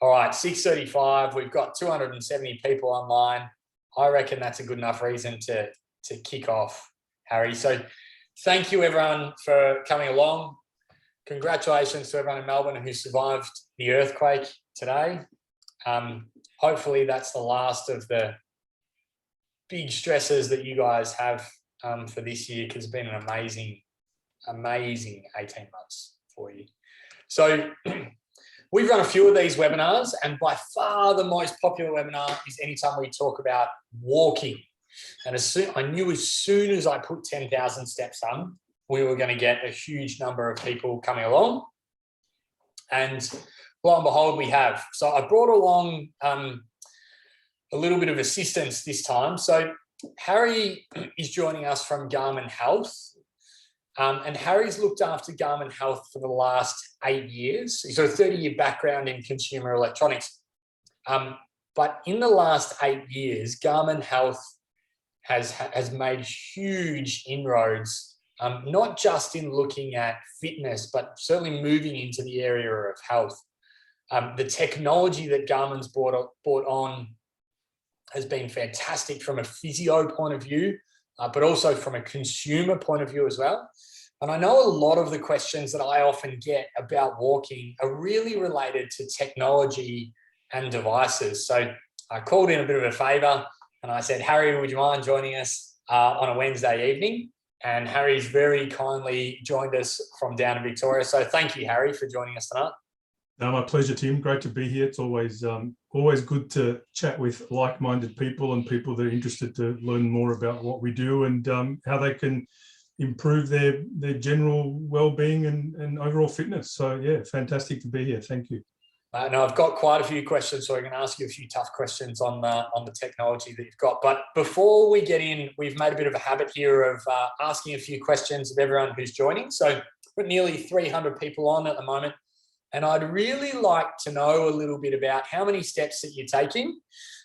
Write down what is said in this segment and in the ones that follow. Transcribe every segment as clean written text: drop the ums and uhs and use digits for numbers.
All right, 6:35. We've got 270 people online. I reckon that's a good enough reason to kick off, Harry. So thank you, everyone, for coming along. Congratulations to everyone in Melbourne who survived the earthquake today. Hopefully that's the last of the big stresses that you guys have for this year, because it's been an amazing 18 months for you. So we've run a few of these webinars, and by far the most popular webinar is anytime we talk about walking. And I knew as soon as I put 10,000 steps on, we were going to get a huge number of people coming along. And lo and behold, we have. So I brought along a little bit of assistance this time. So Harry is joining us from Garmin Health. And Harry's looked after Garmin Health for the last 8 years. He's got a 30-year background in consumer electronics. But in the last 8 years, Garmin Health has made huge inroads, not just in looking at fitness, but certainly moving into the area of health. The technology that Garmin's brought on has been fantastic from a physio point of view, but also from a consumer point of view as well. And I know a lot of the questions that I often get about walking are really related to technology and devices. So I called in a bit of a favor and I said, Harry, would you mind joining us on a Wednesday evening? And Harry's very kindly joined us from down in Victoria. So thank you, Harry, for joining us tonight. No, my pleasure, Tim. Great to be here. It's always good to chat with like-minded people and people that are interested to learn more about what we do and how they can improve their general well-being and overall fitness. So yeah, fantastic to be here. Thank you. Now I've got quite a few questions, so I'm going to ask you a few tough questions on the technology that you've got. But before we get in, we've made a bit of a habit here of asking a few questions of everyone who's joining. So we've got nearly 300 people on at the moment. And I'd really like to know a little bit about how many steps that you're taking,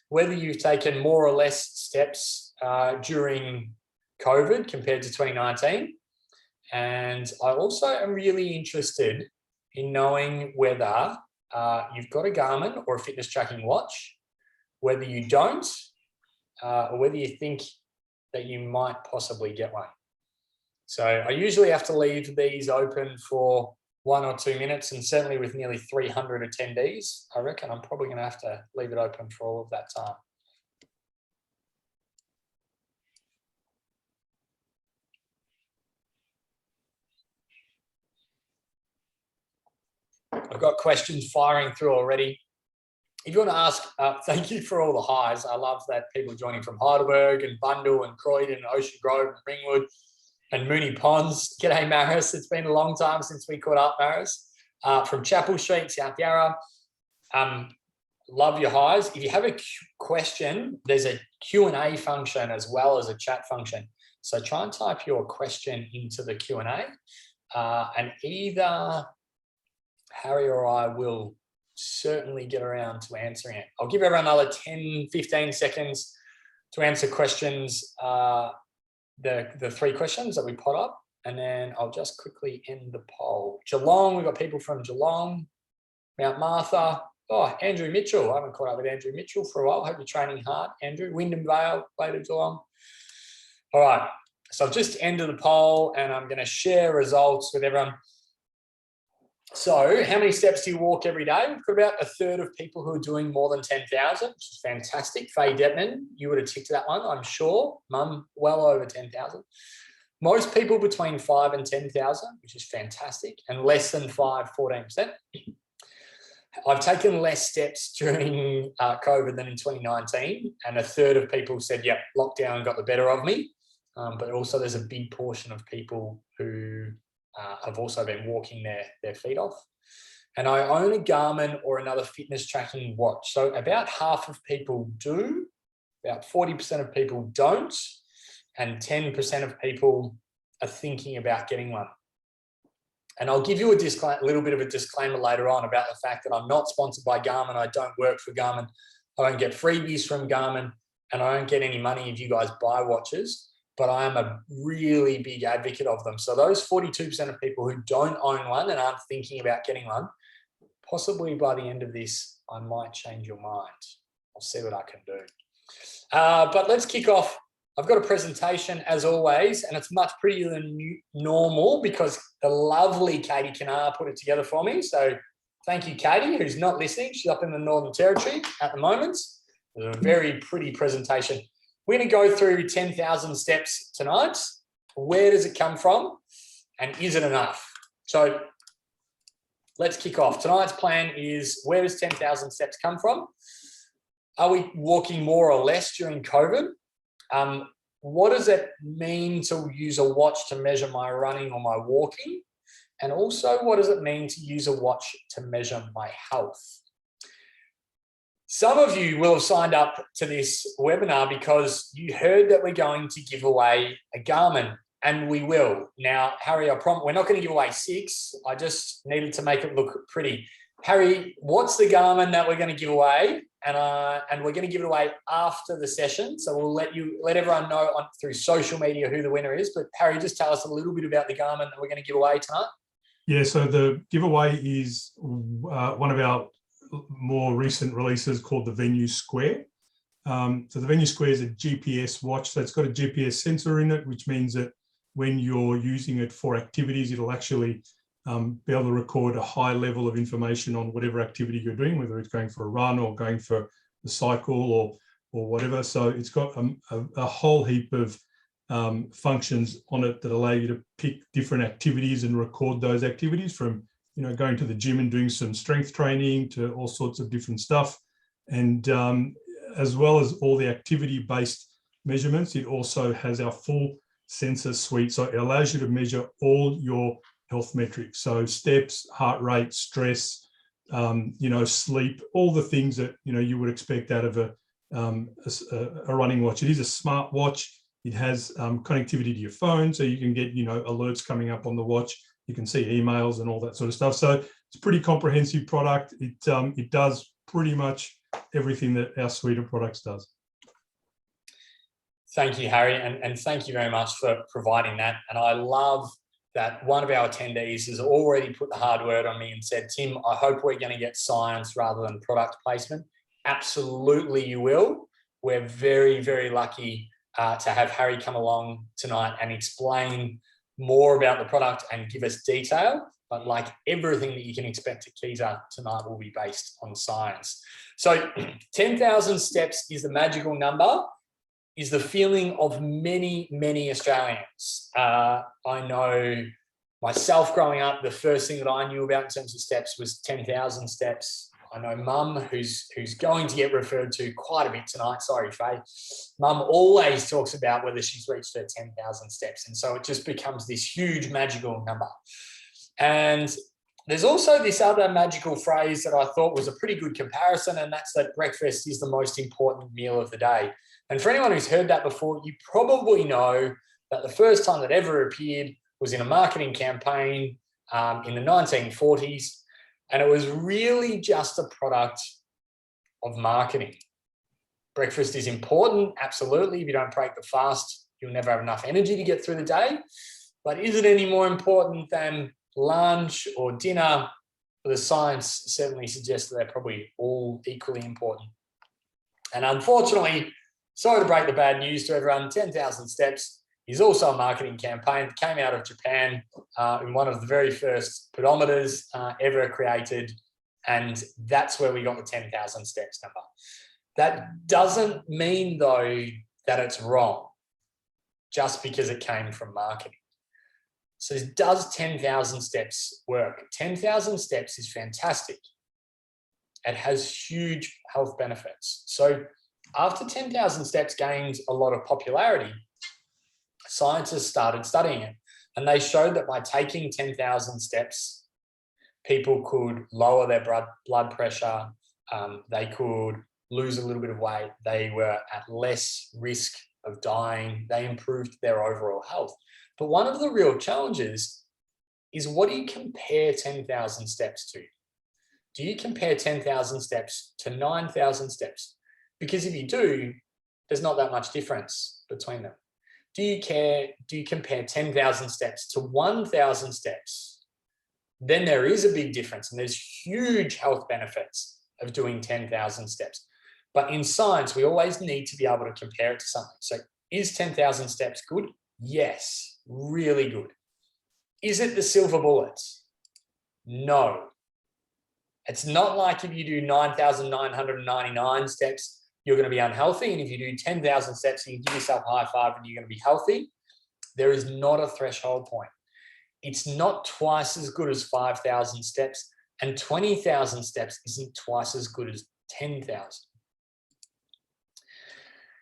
whether you've taken more or less steps during COVID compared to 2019. And I also am really interested in knowing whether you've got a Garmin or a fitness tracking watch, whether you don't, or whether you think that you might possibly get one. So I usually have to leave these open for 1 or 2 minutes, and certainly with nearly 300 attendees, I reckon I'm probably going to have to leave it open for all of that time. I've got questions firing through already. If you want to ask, thank you for all the highs. I love that people are joining from Heidelberg and Bundall and Croydon and Ocean Grove and Ringwood and Moonee Ponds. G'day, Maris. It's been a long time since we caught up, Maris. From Chapel Street, South Yarra. Love your highs. If you have a question, there's a Q&A function as well as a chat function. So try and type your question into the Q&A and either Harry or I will certainly get around to answering it. I'll give everyone another 10, 15 seconds to answer questions, the 3 questions that we put up. And then I'll just quickly end the poll. Geelong, we've got people from Geelong, Mount Martha. Oh, Andrew Mitchell. I haven't caught up with Andrew Mitchell for a while. Hope you're training hard, Andrew. Wyndham Vale, later Geelong. All right. So I've just ended the poll and I'm going to share results with everyone. So how many steps do you walk every day? We've got about a third of people who are doing more than 10,000, which is fantastic. Faye Dettmann, you would have ticked that one, I'm sure. Mum, well over 10,000. Most people between 5 and 10,000, which is fantastic, and less than 5, 14%. I've taken less steps during COVID than in 2019, and a third of people said, yep, lockdown got the better of me. But also there's a big portion of people who have also been walking their feet off. And I own a Garmin or another fitness tracking watch. So about half of people do, about 40% of people don't, and 10% of people are thinking about getting one. And I'll give you a little bit of a disclaimer later on about the fact that I'm not sponsored by Garmin. I don't work for Garmin. I don't get freebies from Garmin, and I don't get any money if you guys buy watches, but I am a really big advocate of them. So those 42% of people who don't own one and aren't thinking about getting one, possibly by the end of this, I might change your mind. I'll see what I can do. But let's kick off. I've got a presentation as always, and it's much prettier than normal because the lovely Katie Kinnar put it together for me. So thank you, Katie, who's not listening. She's up in the Northern Territory at the moment. It's a very pretty presentation. We're going to go through 10,000 steps tonight. Where does it come from? And is it enough? So let's kick off. Tonight's plan is, where does 10,000 steps come from? Are we walking more or less during COVID? What does it mean to use a watch to measure my running or my walking? And also, what does it mean to use a watch to measure my health? Some of you will have signed up to this webinar because you heard that we're going to give away a Garmin, and we will. Now, Harry, I promise we're not going to give away 6. I just needed to make it look pretty. Harry, what's the Garmin that we're going to give away? And we're going to give it away after the session. So we'll let everyone know through social media who the winner is. But Harry, just tell us a little bit about the Garmin that we're going to give away tonight. Yeah, so the giveaway is one of our more recent releases called the Venue Square. So the Venue Square is a GPS watch. So it's got a GPS sensor in it, which means that when you're using it for activities, it'll actually be able to record a high level of information on whatever activity you're doing, whether it's going for a run or going for a cycle or whatever. So it's got a whole heap of functions on it that allow you to pick different activities and record those activities, from going to the gym and doing some strength training to all sorts of different stuff. And as well as all the activity-based measurements, it also has our full sensor suite. So it allows you to measure all your health metrics. So steps, heart rate, stress, sleep, all the things that, you would expect out of a running watch. It is a smart watch. It has connectivity to your phone, so you can get, alerts coming up on the watch. You can see emails and all that sort of stuff. So it's a pretty comprehensive product. It does pretty much everything that our suite of products does. Thank you, Harry, and thank you very much for providing that. And I love that one of our attendees has already put the hard word on me and said, Tim, I hope we're going to get science rather than product placement. Absolutely, you will. We're very, very lucky to have Harry come along tonight and explain more about the product and give us detail. But like everything that you can expect at Kieser, tonight will be based on science. So 10,000 steps is the magical number, is the feeling of many, many Australians. I know myself growing up, the first thing that I knew about in terms of steps was 10,000 steps. I know Mum, who's going to get referred to quite a bit tonight. Sorry, Faye. Mum always talks about whether she's reached her 10,000 steps. And so it just becomes this huge magical number. And there's also this other magical phrase that I thought was a pretty good comparison, and that's that breakfast is the most important meal of the day. And for anyone who's heard that before, you probably know that the first time that ever appeared was in a marketing campaign in the 1940s. And it was really just a product of marketing. Breakfast is important, absolutely. If you don't break the fast, you'll never have enough energy to get through the day. But is it any more important than lunch or dinner? The science certainly suggests that they're probably all equally important. And unfortunately, sorry to break the bad news to everyone, 10,000 steps is also a marketing campaign that came out of Japan in one of the very first pedometers ever created. And that's where we got the 10,000 steps number. That doesn't mean, though, that it's wrong just because it came from marketing. So does 10,000 steps work? 10,000 steps is fantastic. It has huge health benefits. So after 10,000 steps gained a lot of popularity, scientists started studying it, and they showed that by taking 10,000 steps, people could lower their blood pressure, they could lose a little bit of weight, they were at less risk of dying, they improved their overall health. But one of the real challenges is, what do you compare 10,000 steps to? Do you compare 10,000 steps to 9,000 steps? Because if you do, there's not that much difference between them. Do you compare 10,000 steps to 1,000 steps? then there is a big difference, and there's huge health benefits of doing 10,000 steps. But in science, we always need to be able to compare it to something. So is 10,000 steps good? Yes, really good. Is it the silver bullets? No. It's not like if you do 9,999 steps, you're going to be unhealthy. And if you do 10,000 steps, you can give yourself a high five and you're going to be healthy. There is not a threshold point. It's not twice as good as 5,000 steps, and 20,000 steps isn't twice as good as 10,000.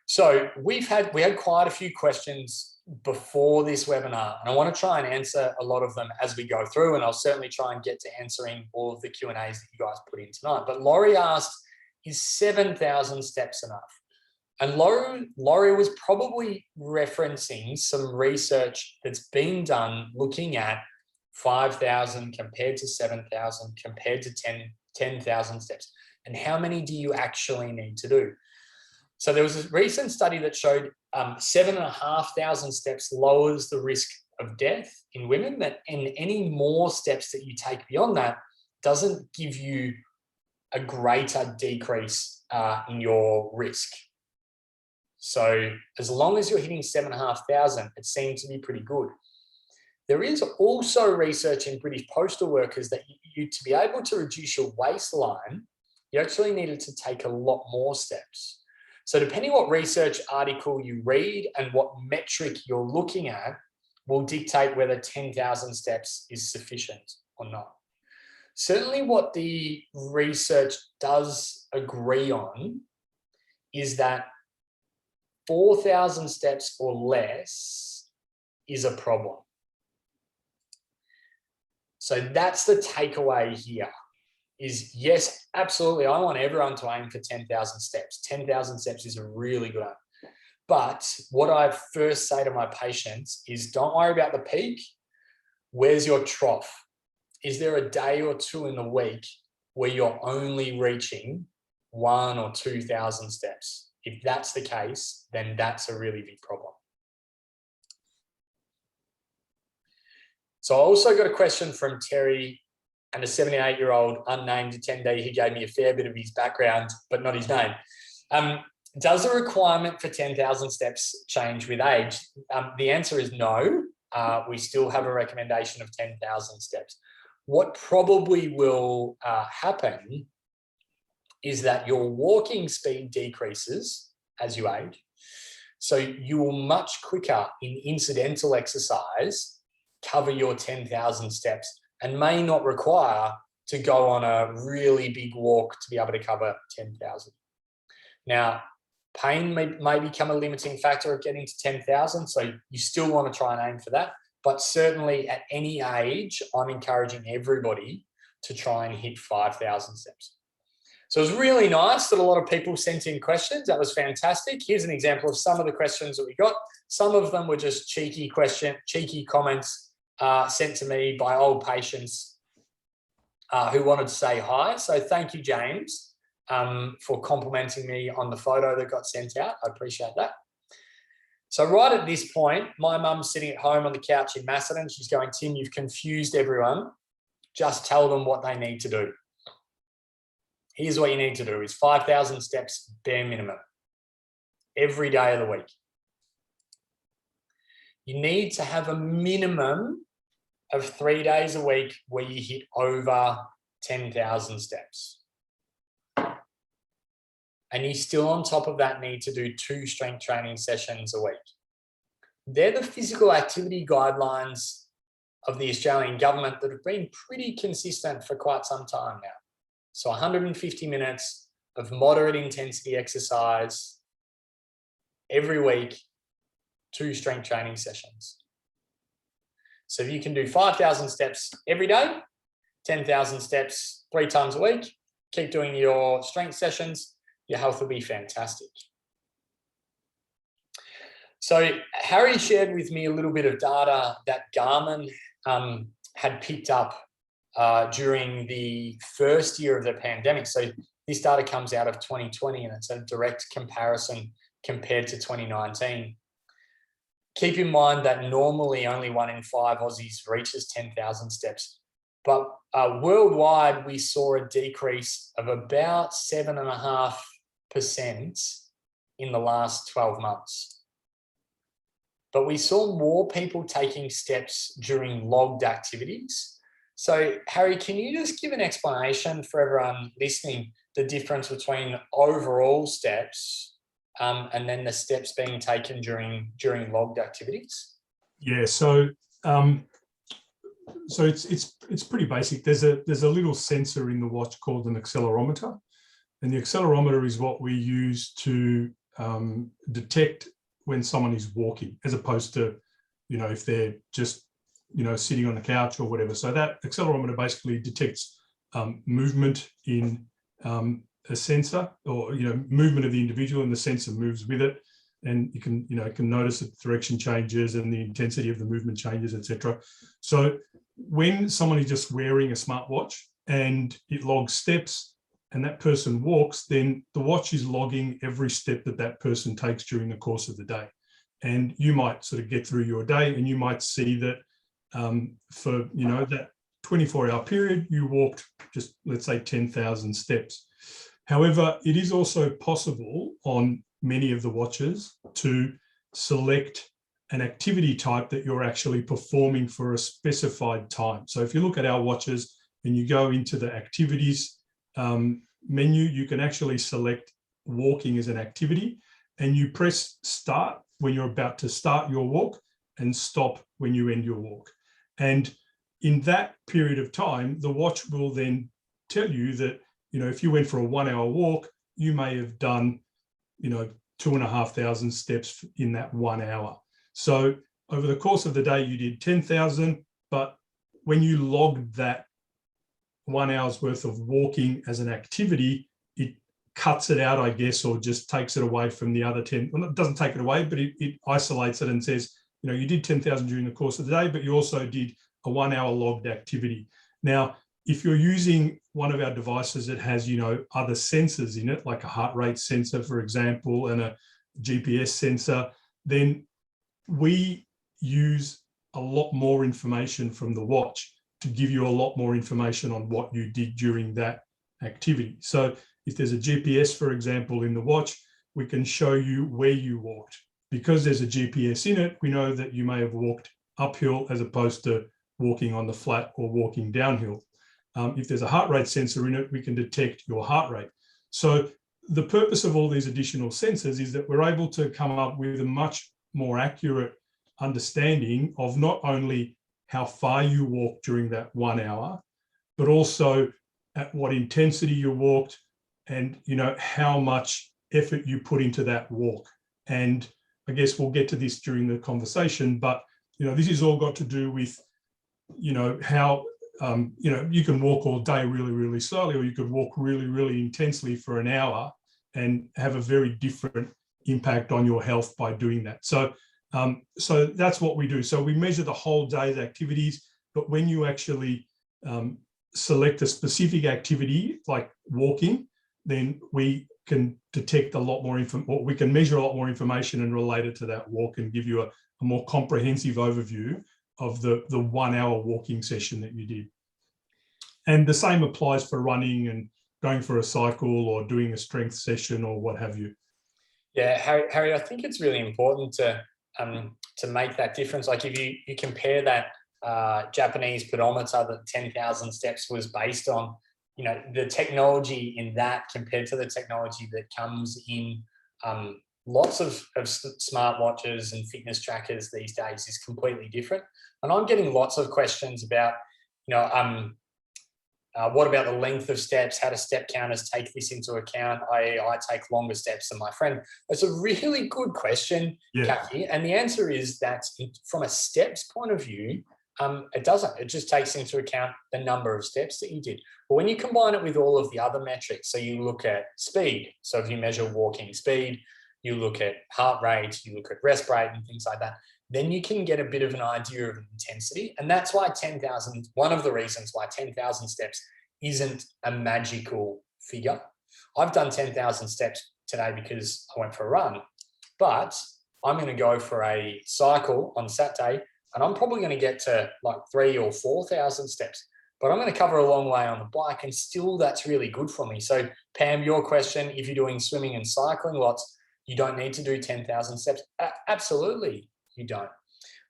So we had quite a few questions before this webinar, and I want to try and answer a lot of them as we go through, and I'll certainly try and get to answering all of the Q&As that you guys put in tonight. But Laurie asked, is 7,000 steps enough? And Laurie was probably referencing some research that's been done looking at 5,000 compared to 7,000 compared to 10,000 steps. And how many do you actually need to do? So there was a recent study that showed 7,500 steps lowers the risk of death in women, and any more steps that you take beyond that doesn't give you a greater decrease in your risk. So as long as you're hitting 7,500, it seems to be pretty good. There is also research in British postal workers that you to be able to reduce your waistline, you actually needed to take a lot more steps. So depending what research article you read and what metric you're looking at will dictate whether 10,000 steps is sufficient or not. Certainly what the research does agree on is that 4,000 steps or less is a problem. So that's the takeaway here is, yes, absolutely. I want everyone to aim for 10,000 steps. 10,000 steps is a really good aim. But what I first say to my patients is, don't worry about the peak. Where's your trough? Is there a day or two in the week where you're only reaching 1,000 or 2,000 steps? If that's the case, then that's a really big problem. So I also got a question from Terry, and a 78-year-old unnamed attendee who gave me a fair bit of his background, but not his name. Does the requirement for 10,000 steps change with age? The answer is no. We still have a recommendation of 10,000 steps. What probably will happen is that your walking speed decreases as you age. So you will much quicker in incidental exercise cover your 10,000 steps and may not require to go on a really big walk to be able to cover 10,000. Now, pain may become a limiting factor of getting to 10,000, so you still want to try and aim for that. But certainly at any age, I'm encouraging everybody to try and hit 5,000 steps. So it was really nice that a lot of people sent in questions. That was fantastic. Here's an example of some of the questions that we got. Some of them were just cheeky comments sent to me by old patients who wanted to say hi. So thank you, James, for complimenting me on the photo that got sent out. I appreciate that. So right at this point, my mum's sitting at home on the couch in Macedon. She's going, Tim, you've confused everyone. Just tell them what they need to do. Here's what you need to do is 5,000 steps bare minimum every day of the week. You need to have a minimum of 3 days a week where you hit over 10,000 steps. And you still on top of that need to do 2 strength training sessions a week. They're the physical activity guidelines of the Australian government that have been pretty consistent for quite some time now. So 150 minutes of moderate intensity exercise every week, 2 strength training sessions. So if you can do 5,000 steps every day, 10,000 steps 3 times a week, keep doing your strength sessions, your health will be fantastic. So Harry shared with me a little bit of data that Garmin had picked up during the first year of the pandemic. So this data comes out of 2020 and it's a direct comparison compared to 2019. Keep in mind that normally only 1 in 5 Aussies reaches 10,000 steps. But worldwide, we saw a decrease of about 7.5% in the last 12 months. But we saw more people taking steps during logged activities. So, Harry, can you just give an explanation for everyone listening, the difference between overall steps and then the steps being taken during logged activities? Yeah, so it's pretty basic. There's a little sensor in the watch called an accelerometer, and the accelerometer is what we use to detect when someone is walking, as opposed to, if they're just, sitting on the couch or whatever. So that accelerometer basically detects movement in a sensor, or movement of the individual, and the sensor moves with it, and you can notice that direction changes and the intensity of the movement changes, etc. So when someone is just wearing a smartwatch and it logs steps and that person walks, then the watch is logging every step that person takes during the course of the day. And you might sort of get through your day and you might see that for that 24-hour period, you walked just, let's say, 10,000 steps. However, it is also possible on many of the watches to select an activity type that you're actually performing for a specified time. So if you look at our watches and you go into the activities menu, you can actually select walking as an activity, and you press start when you're about to start your walk and stop when you end your walk. And in that period of time, the watch will then tell you that, if you went for a 1 hour walk, you may have done, 2,500 steps in that 1 hour. So over the course of the day, you did 10,000, but when you logged that 1 hour's worth of walking as an activity, it cuts it out, I guess, or just takes it away from the other 10. Well, it doesn't take it away, but it isolates it and says, you did 10,000 during the course of the day, but you also did a 1 hour logged activity. Now, if you're using one of our devices that has, other sensors in it, like a heart rate sensor, for example, and a GPS sensor, then we use a lot more information from the watch to give you a lot more information on what you did during that activity. So if there's a GPS, for example, in the watch, we can show you where you walked. Because there's a GPS in it, we know that you may have walked uphill as opposed to walking on the flat or walking downhill. If there's a heart rate sensor in it, we can detect your heart rate. So the purpose of all these additional sensors is that we're able to come up with a much more accurate understanding of not only how far you walked during that 1 hour, but also at what intensity you walked, and how much effort you put into that walk. And I guess we'll get to this during the conversation, but this has all got to do with how you can walk all day really, really slowly, or you could walk really, really intensely for an hour and have a very different impact on your health by doing that. So that's what we do. So we measure the whole day's activities, but when you actually select a specific activity like walking, then we can detect a lot more we can measure a lot more information and relate it to that walk and give you a more comprehensive overview of the 1 hour walking session that you did. And the same applies for running and going for a cycle or doing a strength session or what have you. Yeah, Harry, I think it's really important to make that difference. Like if you compare that Japanese pedometer that 10,000 steps was based on, the technology in that compared to the technology that comes in lots of smartwatches and fitness trackers these days is completely different. And I'm getting lots of questions about, what about the length of steps? How do step counters take this into account? I take longer steps than my friend. It's a really good question, Kathy. And the answer is that from a steps point of view, it doesn't. It just takes into account the number of steps that you did. But when you combine it with all of the other metrics, so you look at speed. So if you measure walking speed, you look at heart rate, you look at rest rate and things like that, then you can get a bit of an idea of intensity. And that's why 10,000, one of the reasons why 10,000 steps isn't a magical figure. I've done 10,000 steps today because I went for a run, but I'm going to go for a cycle on Saturday and I'm probably going to get to like 3,000 or 4,000 steps. but I'm going to cover a long way on the bike, and still that's really good for me. So Pam, your question, if you're doing swimming and cycling lots, you don't need to do 10,000 steps. Absolutely, you don't.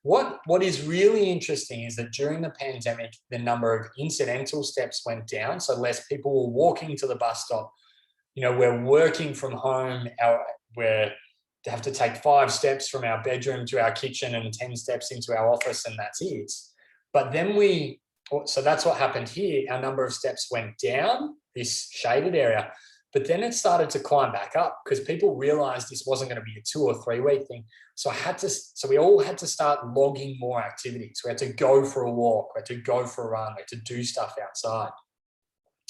What is really interesting is that during the pandemic, the number of incidental steps went down. So less people were walking to the bus stop. We're working from home. We're to have to take 5 steps from our bedroom to our kitchen and 10 steps into our office, and that's it. But then so that's what happened here. Our number of steps went down, this shaded area, but then it started to climb back up because people realized this wasn't going to be a 2 or 3 week thing. So we all had to start logging more activities. We had to go for a walk, we had to go for a run, we had to do stuff outside.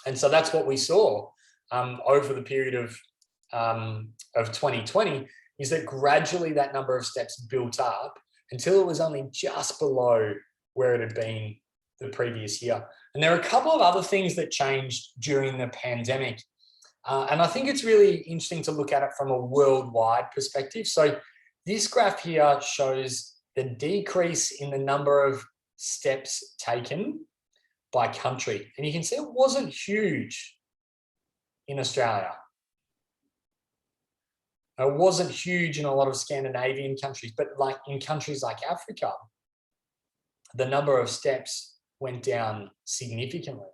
And so that's what we saw over the period of 2020, is that gradually that number of steps built up until it was only just below where it had been the previous year. And there are a couple of other things that changed during the pandemic. And I think it's really interesting to look at it from a worldwide perspective. So this graph here shows the decrease in the number of steps taken by country. And you can see it wasn't huge in Australia. It wasn't huge in a lot of Scandinavian countries, but like in countries like Africa, the number of steps went down significantly.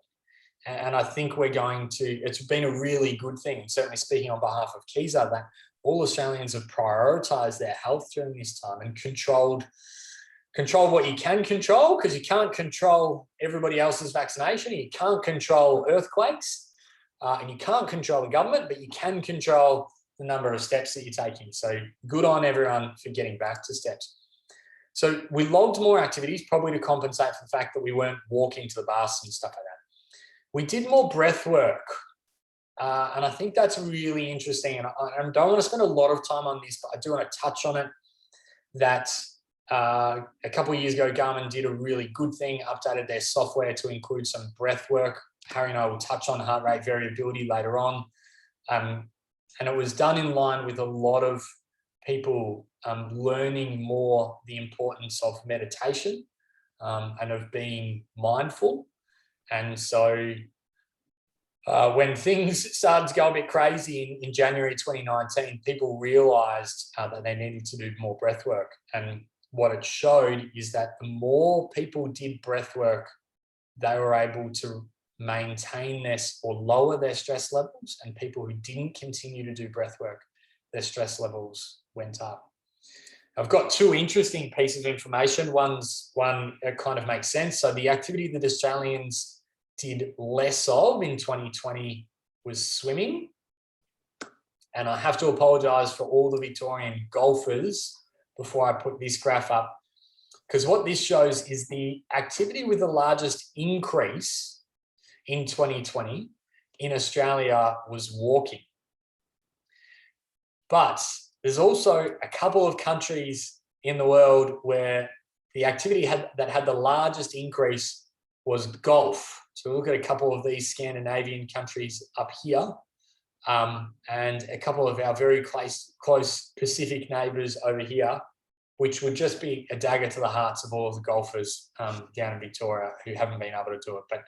And I think it's been a really good thing, certainly speaking on behalf of Kieser, that all Australians have prioritised their health during this time and controlled what you can control, because you can't control everybody else's vaccination, you can't control earthquakes, and you can't control the government, but you can control the number of steps that you're taking. So good on everyone for getting back to steps. So we logged more activities, probably to compensate for the fact that we weren't walking to the bus and stuff like that. We did more breath work. And I think that's really interesting. And I don't want to spend a lot of time on this, but I do want to touch on it, that a couple of years ago, Garmin did a really good thing, updated their software to include some breath work. Harry and I will touch on heart rate variability later on. And it was done in line with a lot of people learning more the importance of meditation and of being mindful. And so when things started to go a bit crazy in January 2019, people realized that they needed to do more breath work. And what it showed is that the more people did breath work, they were able to maintain or lower their stress levels, and people who didn't continue to do breath work, their stress levels went up. I've got 2 interesting pieces of information. One it kind of makes sense. So the activity that Australians did less of in 2020 was swimming. And I have to apologise for all the Victorian golfers before I put this graph up, because what this shows is the activity with the largest increase in 2020 in Australia was walking. But there's also a couple of countries in the world where the activity that had the largest increase was golf. So we look at a couple of these Scandinavian countries up here, and a couple of our very close Pacific neighbours over here, which would just be a dagger to the hearts of all of the golfers down in Victoria who haven't been able to do it. But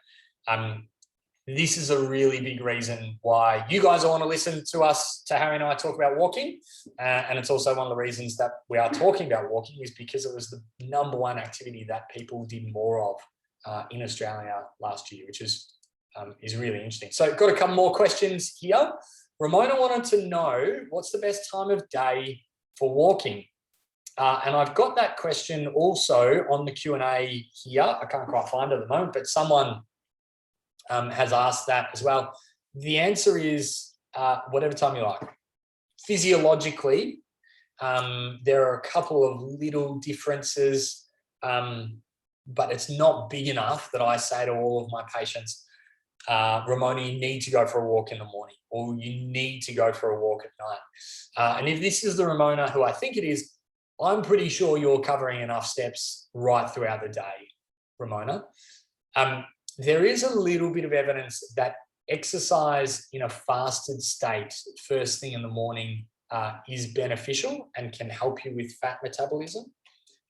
this is a really big reason why you guys want to listen to Harry and I talk about walking. And it's also one of the reasons that we are talking about walking, is because it was the #1 activity that people did more of in Australia last year, which is really interesting. So got a couple more questions here. Ramona wanted to know, what's the best time of day for walking? And I've got that question also on the Q&A here. I can't quite find it at the moment, but someone has asked that as well. The answer is whatever time you like. Physiologically, there are a couple of little differences, but it's not big enough that I say to all of my patients, Ramona, you need to go for a walk in the morning, or you need to go for a walk at night. And if this is the Ramona who I think it is, I'm pretty sure you're covering enough steps right throughout the day, Ramona. There is a little bit of evidence that exercise in a fasted state first thing in the morning is beneficial and can help you with fat metabolism.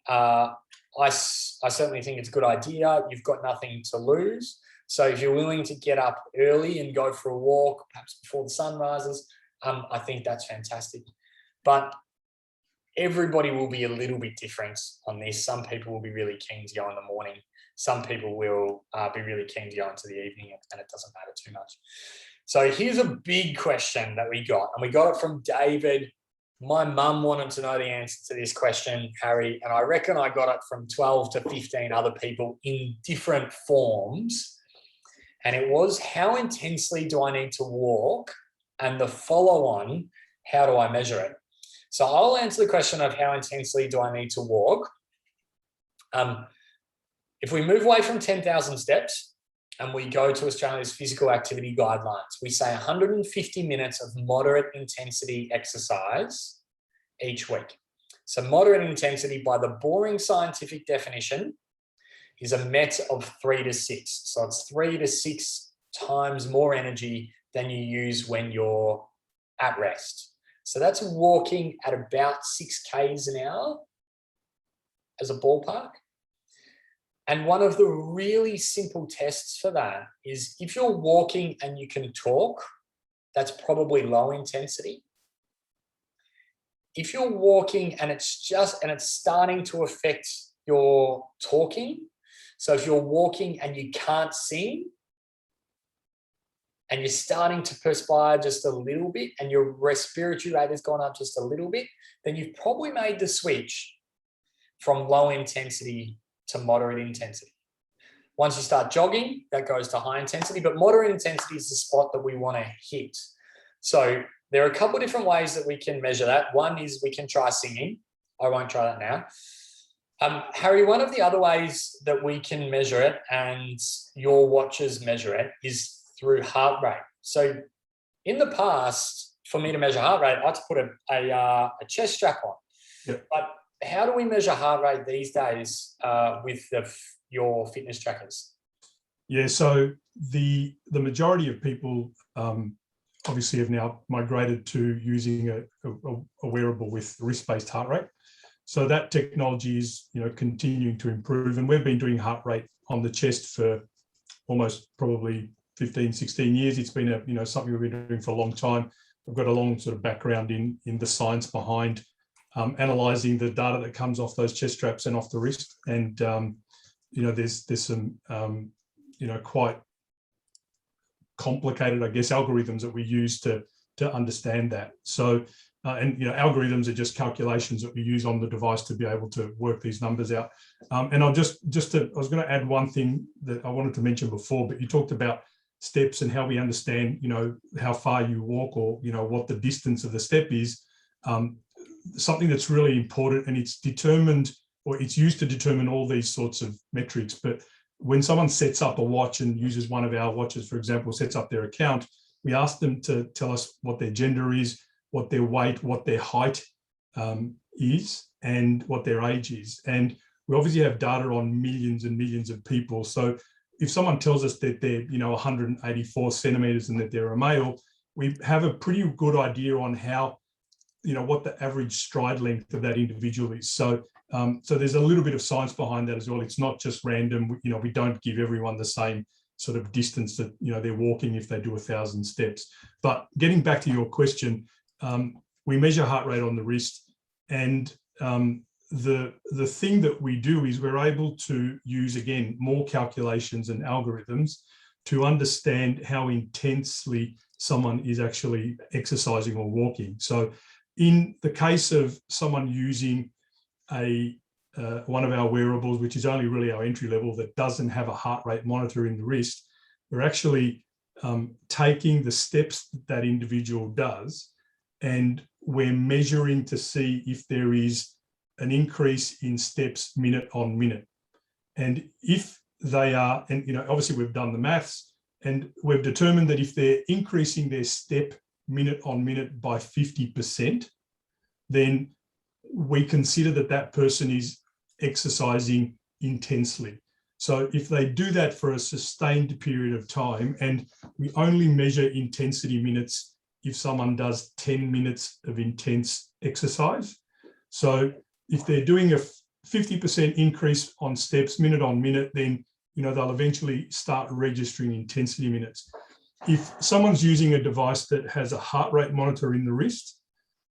I certainly think it's a good idea. You've got nothing to lose. So if you're willing to get up early and go for a walk, perhaps before the sun rises, I think that's fantastic. But everybody will be a little bit different on this. Some people will be really keen to go in the morning. Some people will be really keen to go into the evening, and it doesn't matter too much. So here's a big question that we got, and we got it from David. My mum wanted to know the answer to this question, Harry, and I reckon I got it from 12 to 15 other people in different forms. And it was, how intensely do I need to walk? And the follow-on, how do I measure it? So I'll answer the question of how intensely do I need to walk. If we move away from 10,000 steps and we go to Australia's physical activity guidelines, we say 150 minutes of moderate intensity exercise each week. So moderate intensity, by the boring scientific definition, is a MET of 3 to 6. So it's 3 to 6 times more energy than you use when you're at rest. So that's walking at about 6 Ks an hour as a ballpark. And one of the really simple tests for that is if you're walking and you can talk, that's probably low intensity. If you're walking and it's starting to affect your talking, so if you're walking and you can't sing and you're starting to perspire just a little bit and your respiratory rate has gone up just a little bit, then you've probably made the switch from low intensity to moderate intensity. Once you start jogging, that goes to high intensity, but moderate intensity is the spot that we want to hit. So there are a couple of different ways that we can measure that. One is we can try singing. I won't try that now. Harry, one of the other ways that we can measure it, and your watches measure it, is through heart rate. So in the past, for me to measure heart rate, I had to put a chest strap on. Yep. But how do we measure heart rate these days with your fitness trackers? Yeah, so the majority of people obviously have now migrated to using a wearable with wrist-based heart rate. So that technology is, continuing to improve, and we've been doing heart rate on the chest for almost probably 15, 16 years. It's been something we've been doing for a long time. We've got a long sort of background in the science behind analyzing the data that comes off those chest straps and off the wrist. And there's some quite complicated, I guess, algorithms that we use to understand that. So algorithms are just calculations that we use on the device to be able to work these numbers out. And I was going to add one thing that I wanted to mention before, but you talked about steps and how we understand, how far you walk, or, what the distance of the step is. Something that's really important, and it's determined, or it's used to determine all these sorts of metrics. But when someone sets up a watch and uses one of our watches, for example, sets up their account, we ask them to tell us what their gender is, what their weight, what their height is, and what their age is. And we obviously have data on millions and millions of people. So if someone tells us that they're 184 centimeters and that they're a male, we have a pretty good idea on how, what the average stride length of that individual is. So there's a little bit of science behind that as well. It's not just random. We don't give everyone the same sort of distance that they're walking if they do 1,000 steps. But getting back to your question, we measure heart rate on the wrist, and the thing that we do is we're able to use, again, more calculations and algorithms to understand how intensely someone is actually exercising or walking. So in the case of someone using one of our wearables, which is only really our entry level, that doesn't have a heart rate monitor in the wrist, we're actually taking the steps that individual does, and we're measuring to see if there is an increase in steps minute on minute. And if they are, and obviously we've done the maths, and we've determined that if they're increasing their step minute on minute by 50%, then we consider that person is exercising intensely. So if they do that for a sustained period of time, and we only measure intensity minutes if someone does 10 minutes of intense exercise. So if they're doing a 50% increase on steps minute on minute, then they'll eventually start registering intensity minutes. If someone's using a device that has a heart rate monitor in the wrist,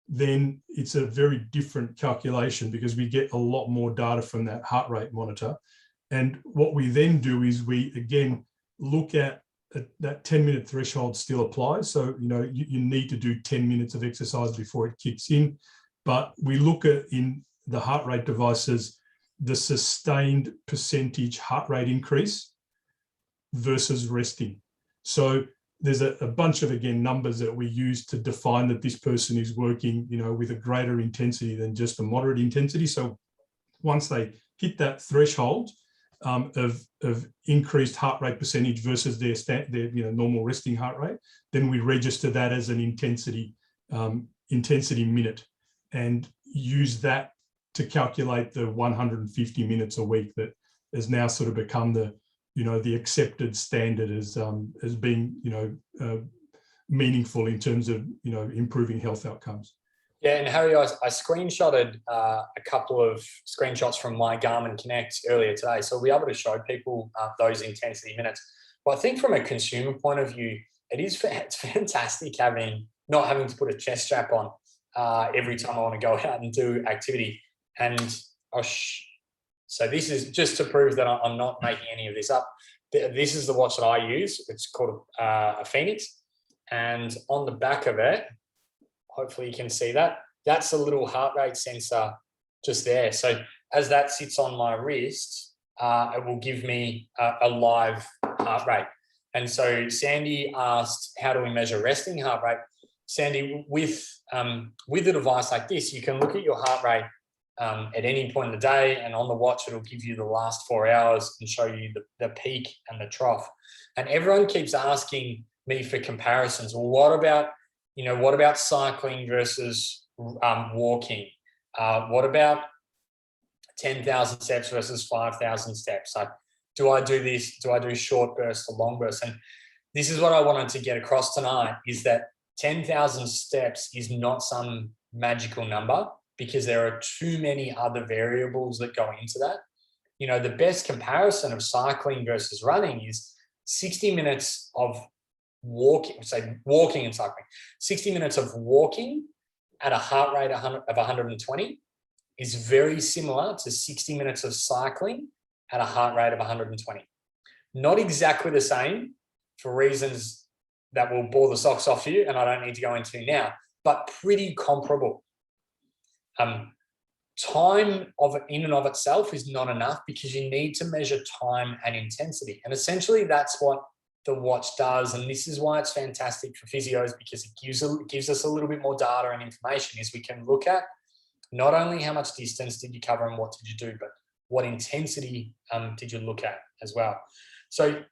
then it's a very different calculation because we get a lot more data from that heart rate monitor. And what we then do is we, again, look at that 10-minute threshold still applies. So, you need to do 10 minutes of exercise before it kicks in. But we look at, in the heart rate devices, the sustained percentage heart rate increase versus resting. So there's a bunch of, again, numbers that we use to define that this person is working, with a greater intensity than just a moderate intensity. So once they hit that threshold of increased heart rate percentage versus their normal resting heart rate, then we register that as an intensity minute and use that to calculate the 150 minutes a week that has now sort of become the accepted standard as being, meaningful in terms of, improving health outcomes. Yeah, and Harry, I screenshotted a couple of screenshots from my Garmin Connect earlier today, so we'll be able to show people those intensity minutes. But I think from a consumer point of view, it's fantastic not having to put a chest strap on every time I want to go out and do activity. And so this is just to prove that I'm not making any of this up. This is the watch that I use. It's called a Phoenix. And on the back of it, hopefully you can see that, that's a little heart rate sensor just there. So as that sits on my wrist, it will give me a live heart rate. And so Sandy asked, how do we measure resting heart rate? Sandy, with a device like this, you can look at your heart rate at any point in the day, and on the watch, it'll give you the last 4 hours and show you the peak and the trough. And everyone keeps asking me for comparisons. Well, what about cycling versus walking? What about 10,000 steps versus 5,000 steps? Do I do this? Do I do short bursts or long bursts? And this is what I wanted to get across tonight, is that 10,000 steps is not some magical number, because there are too many other variables that go into that. The best comparison of cycling versus running is 60 minutes of walking, say walking and cycling. 60 minutes of walking at a heart rate of 120 is very similar to 60 minutes of cycling at a heart rate of 120. Not exactly the same, for reasons that will bore the socks off you, and I don't need to go into now, but pretty comparable. Time in and of itself is not enough, because you need to measure time and intensity. And essentially that's what the watch does. And this is why it's fantastic for physios, because it gives us a little bit more data and information. Is we can look at not only how much distance did you cover and what did you do, but what intensity did you look at as well. So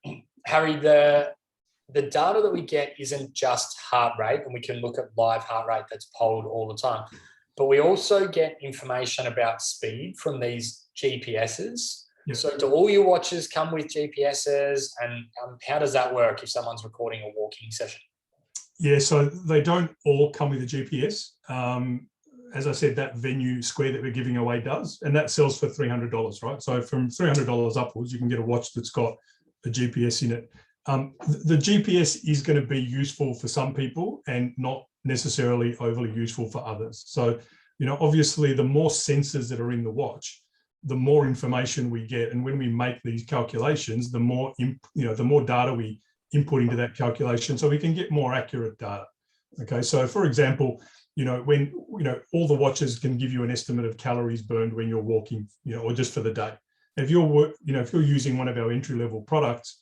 Harry, the data that we get isn't just heart rate, and we can look at live heart rate that's polled all the time. But we also get information about speed from these GPSs. Yep. So do all your watches come with GPSs, and how does that work if someone's recording a walking session? Yeah, so they don't all come with a GPS. As I said, that Venue Square that we're giving away does, and that sells for $300, right? So from $300 upwards, you can get a watch that's got a GPS in it. The GPS is going to be useful for some people and not necessarily overly useful for others. So, obviously the more sensors that are in the watch, the more information we get. And when we make these calculations, the more data we input into that calculation, so we can get more accurate data. Okay. So for example, when, all the watches can give you an estimate of calories burned when you're walking, or just for the day. If you're using one of our entry-level products,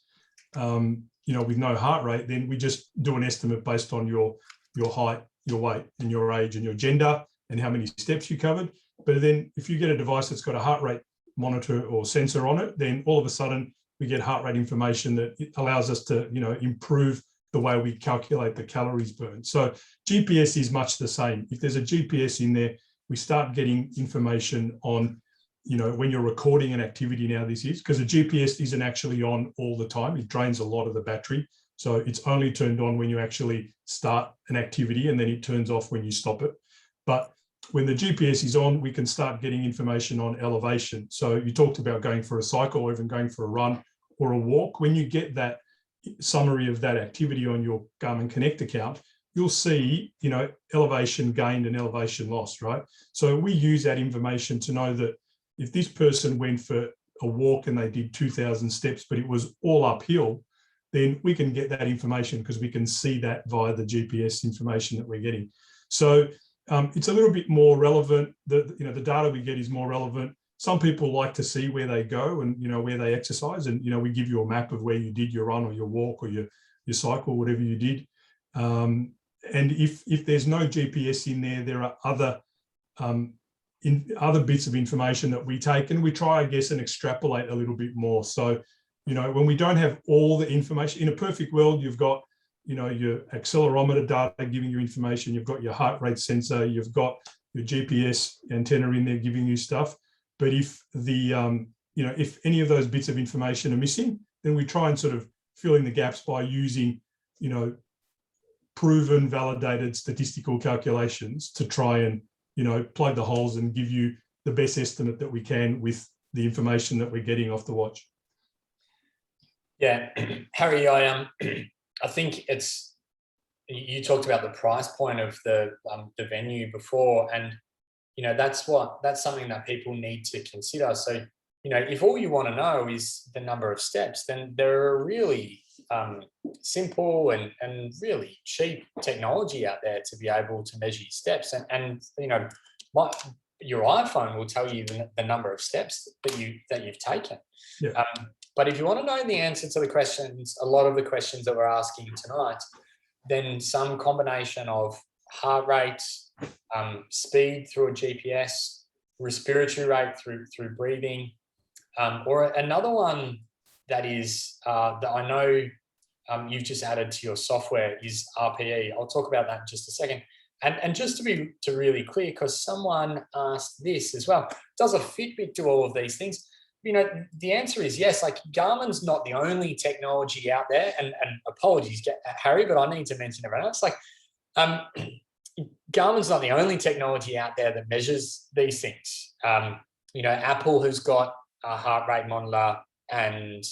with no heart rate, then we just do an estimate based on your height, your weight, and your age, and your gender, and how many steps you covered. But then if you get a device that's got a heart rate monitor or sensor on it, then all of a sudden we get heart rate information that allows us to, improve the way we calculate the calories burned. So GPS is much the same. If there's a GPS in there, we start getting information on, when you're recording an activity. Now this is because the GPS isn't actually on all the time. It drains a lot of the battery. So it's only turned on when you actually start an activity, and then it turns off when you stop it. But when the GPS is on, we can start getting information on elevation. So you talked about going for a cycle or even going for a run or a walk, when you get that summary of that activity on your Garmin Connect account, you'll see, elevation gained and elevation lost, right? So we use that information to know that if this person went for a walk and they did 2,000 steps, but it was all uphill, then we can get that information because we can see that via the GPS information that we're getting. So it's a little bit more relevant. The data we get is more relevant. Some people like to see where they go and, where they exercise. And, we give you a map of where you did your run or your walk or your cycle, whatever you did. And if there's no GPS in there, there are other bits of information that we take and we try, I guess, and extrapolate a little bit more. So, when we don't have all the information, in a perfect world, you've got, your accelerometer data giving you information, you've got your heart rate sensor, you've got your GPS antenna in there giving you stuff. But if if any of those bits of information are missing, then we try and sort of fill in the gaps by using, proven, validated statistical calculations to try and, plug the holes and give you the best estimate that we can with the information that we're getting off the watch. Yeah, Harry, I think you talked about the price point of the venue before, and that's something that people need to consider. So if all you want to know is the number of steps, then there are really simple and really cheap technology out there to be able to measure your steps, and your iPhone will tell you the number of steps that you've taken. Yeah. But if you want to know the answer to the questions, a lot of the questions that we're asking tonight, then some combination of heart rate, speed through a GPS, respiratory rate through breathing, or another one that is that I know you've just added to your software is RPE. I'll talk about that in just a second. And just to be really clear, because someone asked this as well, does a Fitbit do all of these things? The answer is yes. Like, Garmin's not the only technology out there, and apologies, Harry, but I need to mention everyone else. Like, Garmin's not the only technology out there that measures these things. Apple has got a heart rate monitor, and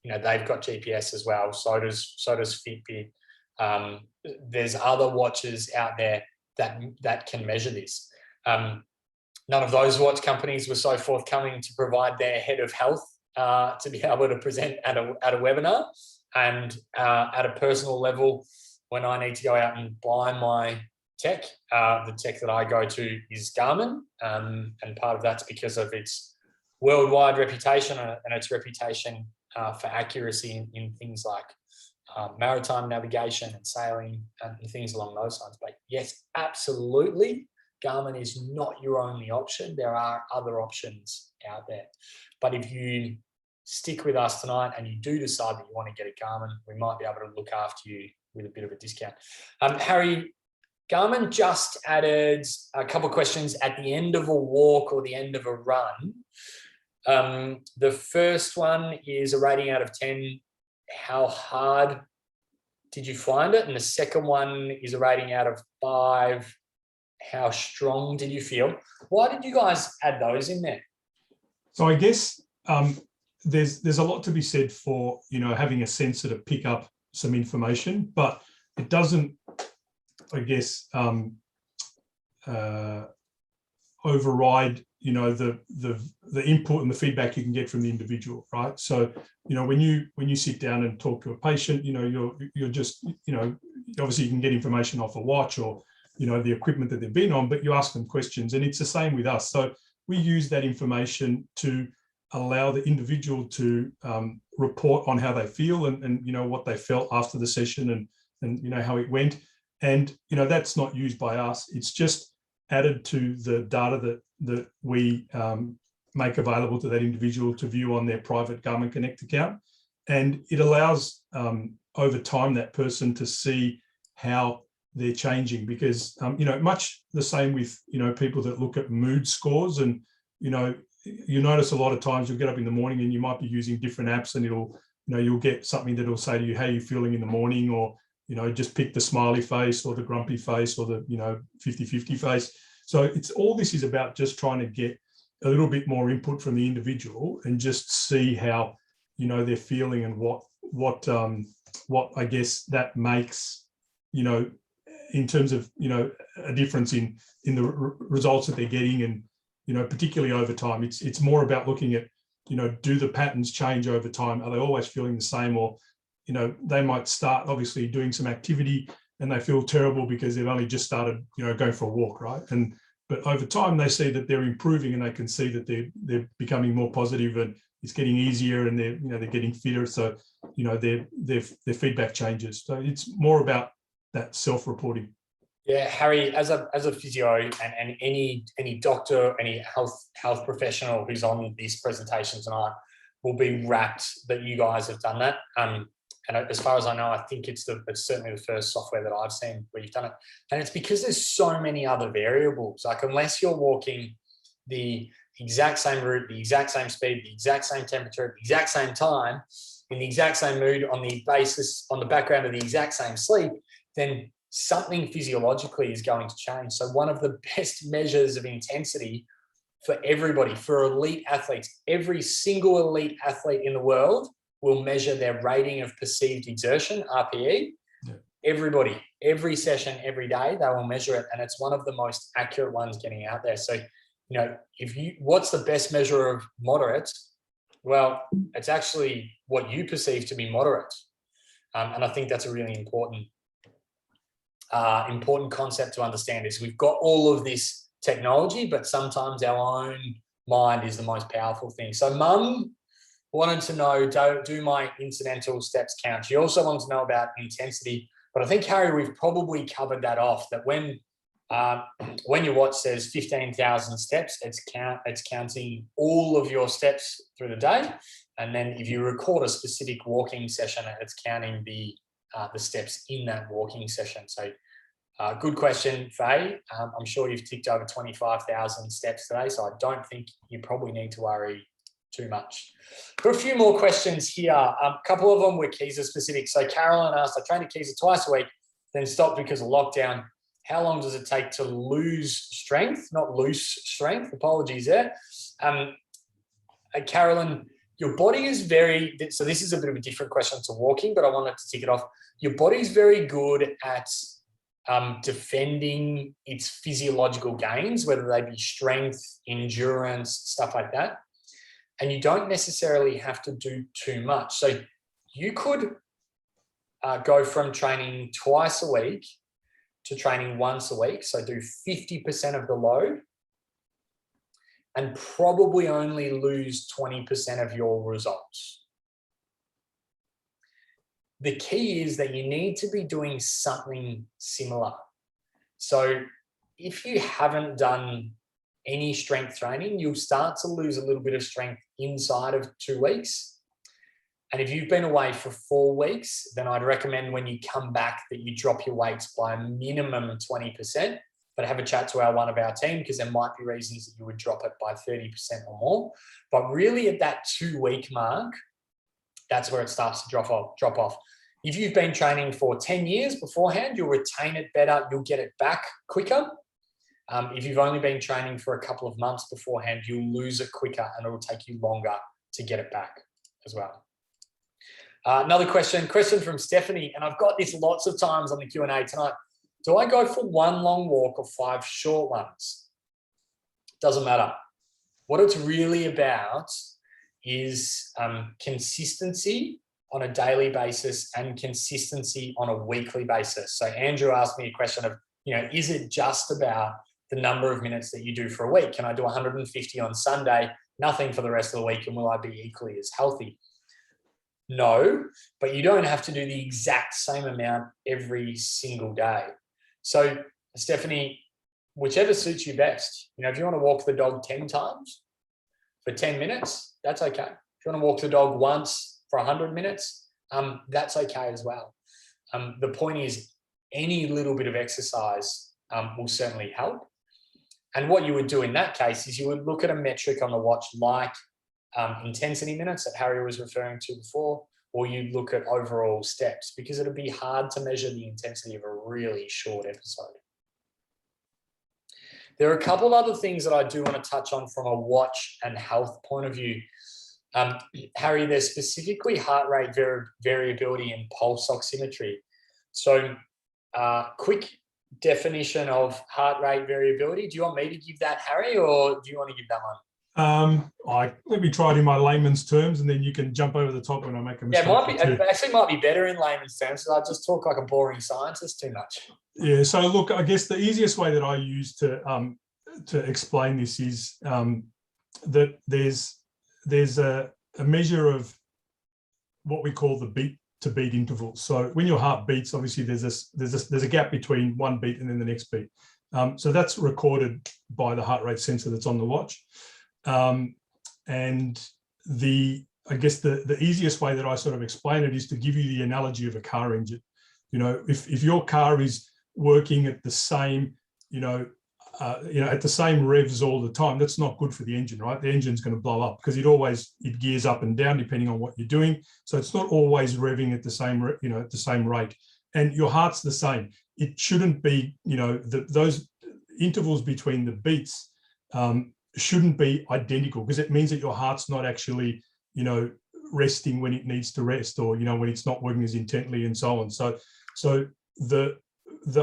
they've got GPS as well. So does Fitbit. There's other watches out there that can measure this. None of those watch companies were so forthcoming to provide their head of health to be able to present at a webinar. And at a personal level, when I need to go out and buy my tech, the tech that I go to is Garmin, and part of that's because of its worldwide reputation and its reputation for accuracy in things like maritime navigation and sailing and things along those lines. But yes, absolutely, Garmin is not your only option. There are other options out there. But if you stick with us tonight and you do decide that you want to get a Garmin, we might be able to look after you with a bit of a discount. Harry, Garmin just added a couple of questions at the end of a walk or the end of a run. The first one is a rating out of 10. How hard did you find it? And the second one is a rating out of 5. How strong did you feel? Why did you guys add those in there? So I guess there's a lot to be said for having a sensor to pick up some information, but it doesn't, I guess, override the input and the feedback you can get from the individual, right? So when you sit down and talk to a patient, you're just obviously you can get information off a watch or the equipment that they've been on, but you ask them questions, and it's the same with us. So we use that information to allow the individual to report on how they feel and what they felt after the session and how it went. And that's not used by us. It's just added to the data that we make available to that individual to view on their private Garmin Connect account. And it allows over time that person to see how they're changing, because much the same with people that look at mood scores, and you notice a lot of times you'll get up in the morning and you might be using different apps, and it'll you'll get something that'll say to you how you're feeling in the morning, or just pick the smiley face or the grumpy face or the 50-50 face. So it's all this is about just trying to get a little bit more input from the individual and just see how they're feeling and what I guess that makes, in terms of, a difference in the results that they're getting, and, particularly over time. It's more about looking at, do the patterns change over time? Are they always feeling the same? Or, they might start obviously doing some activity and they feel terrible because they've only just started, going for a walk, right? But over time they see that they're improving, and they can see that they're becoming more positive, and it's getting easier, and they're getting fitter. So, their feedback changes. So it's more about that self-reporting. Yeah, Harry, as a physio, and any doctor, any health professional who's on these presentations tonight will be rapt that you guys have done that. And as far as I know, I think it's certainly the first software that I've seen where you've done it. And it's because there's so many other variables. Like, unless you're walking the exact same route, the exact same speed, the exact same temperature, the exact same time, in the exact same mood, on the background of the exact same sleep, then something physiologically is going to change. So one of the best measures of intensity for everybody, for elite athletes, every single elite athlete in the world will measure their rating of perceived exertion, RPE. Yeah. Everybody, every session, every day, they will measure it. And it's one of the most accurate ones getting out there. So, what's the best measure of moderate? Well, it's actually what you perceive to be moderate. And I think that's a really important concept to understand. Is we've got all of this technology, but sometimes our own mind is the most powerful thing. So Mum wanted to know, do my incidental steps count? She also wanted to know about intensity, but I think, Harry, we've probably covered that off, that when your watch says 15,000 steps, it's counting all of your steps through the day. And then if you record a specific walking session, it's counting the steps in that walking session. So good question, Faye. I'm sure you've ticked over 25,000 steps today, so I don't think you probably need to worry too much. Got a few more questions here. A couple of them were Kieser specific. So Carolyn asked, I train at Kieser twice a week, then stopped because of lockdown. How long does it take to lose strength? Not loose strength. Apologies there. Carolyn, your body is so this is a bit of a different question to walking, but I wanted to tick it off. Your body is very good at defending its physiological gains, whether they be strength, endurance, stuff like that. And you don't necessarily have to do too much. So you could go from training twice a week to training once a week. So do 50% of the load and probably only lose 20% of your results. The key is that you need to be doing something similar. So if you haven't done any strength training, you'll start to lose a little bit of strength inside of 2 weeks. And if you've been away for 4 weeks, then I'd recommend when you come back that you drop your weights by a minimum of 20%, but have a chat to one of our team, because there might be reasons that you would drop it by 30% or more. But really at that 2-week mark, that's where it starts to drop off. If you've been training for 10 years beforehand, you'll retain it better. You'll get it back quicker. If you've only been training for a couple of months beforehand, you'll lose it quicker and it'll take you longer to get it back as well. Another question from Stephanie, and I've got this lots of times on the Q&A tonight. Do I go for 1 long walk or 5 short ones? Doesn't matter. What it's really about is consistency on a daily basis and consistency on a weekly basis. So Andrew asked me a question of, is it just about the number of minutes that you do for a week? Can I do 150 on Sunday, nothing for the rest of the week, and will I be equally as healthy? No, but you don't have to do the exact same amount every single day. So Stephanie, whichever suits you best. If you want to walk the dog 10 times for 10 minutes, that's okay. If you want to walk the dog once for 100 minutes, that's okay as well. The point is, any little bit of exercise will certainly help. And what you would do in that case is you would look at a metric on the watch like intensity minutes that Harry was referring to before, or you look at overall steps, because it'd be hard to measure the intensity of a really short episode. There are a couple of other things that I do want to touch on from a watch and health point of view. Harry, there's specifically heart rate variability and pulse oximetry. So quick definition of heart rate variability. Do you want me to give that, Harry, or do you want to give that one? Let me try it in my layman's terms, and then you can jump over the top when I make a mistake. Yeah, it actually might be better in layman's terms. I just talk like a boring scientist too much. Yeah. So look, I guess the easiest way that I use to explain this is that there's a measure of what we call the beat to beat interval. So when your heart beats, obviously there's a gap between one beat and then the next beat. So that's recorded by the heart rate sensor that's on the watch. And I guess the easiest way that I sort of explain it is to give you the analogy of a car engine. You know, if your car is working at the same, at the same revs all the time, that's not good for the engine, right? The engine's going to blow up because it gears up and down depending on what you're doing. So it's not always revving at the same, at the same rate. And your heart's the same. It shouldn't be, those intervals between the beats shouldn't be identical, because it means that your heart's not actually, resting when it needs to rest, or, when it's not working as intently and so on. So the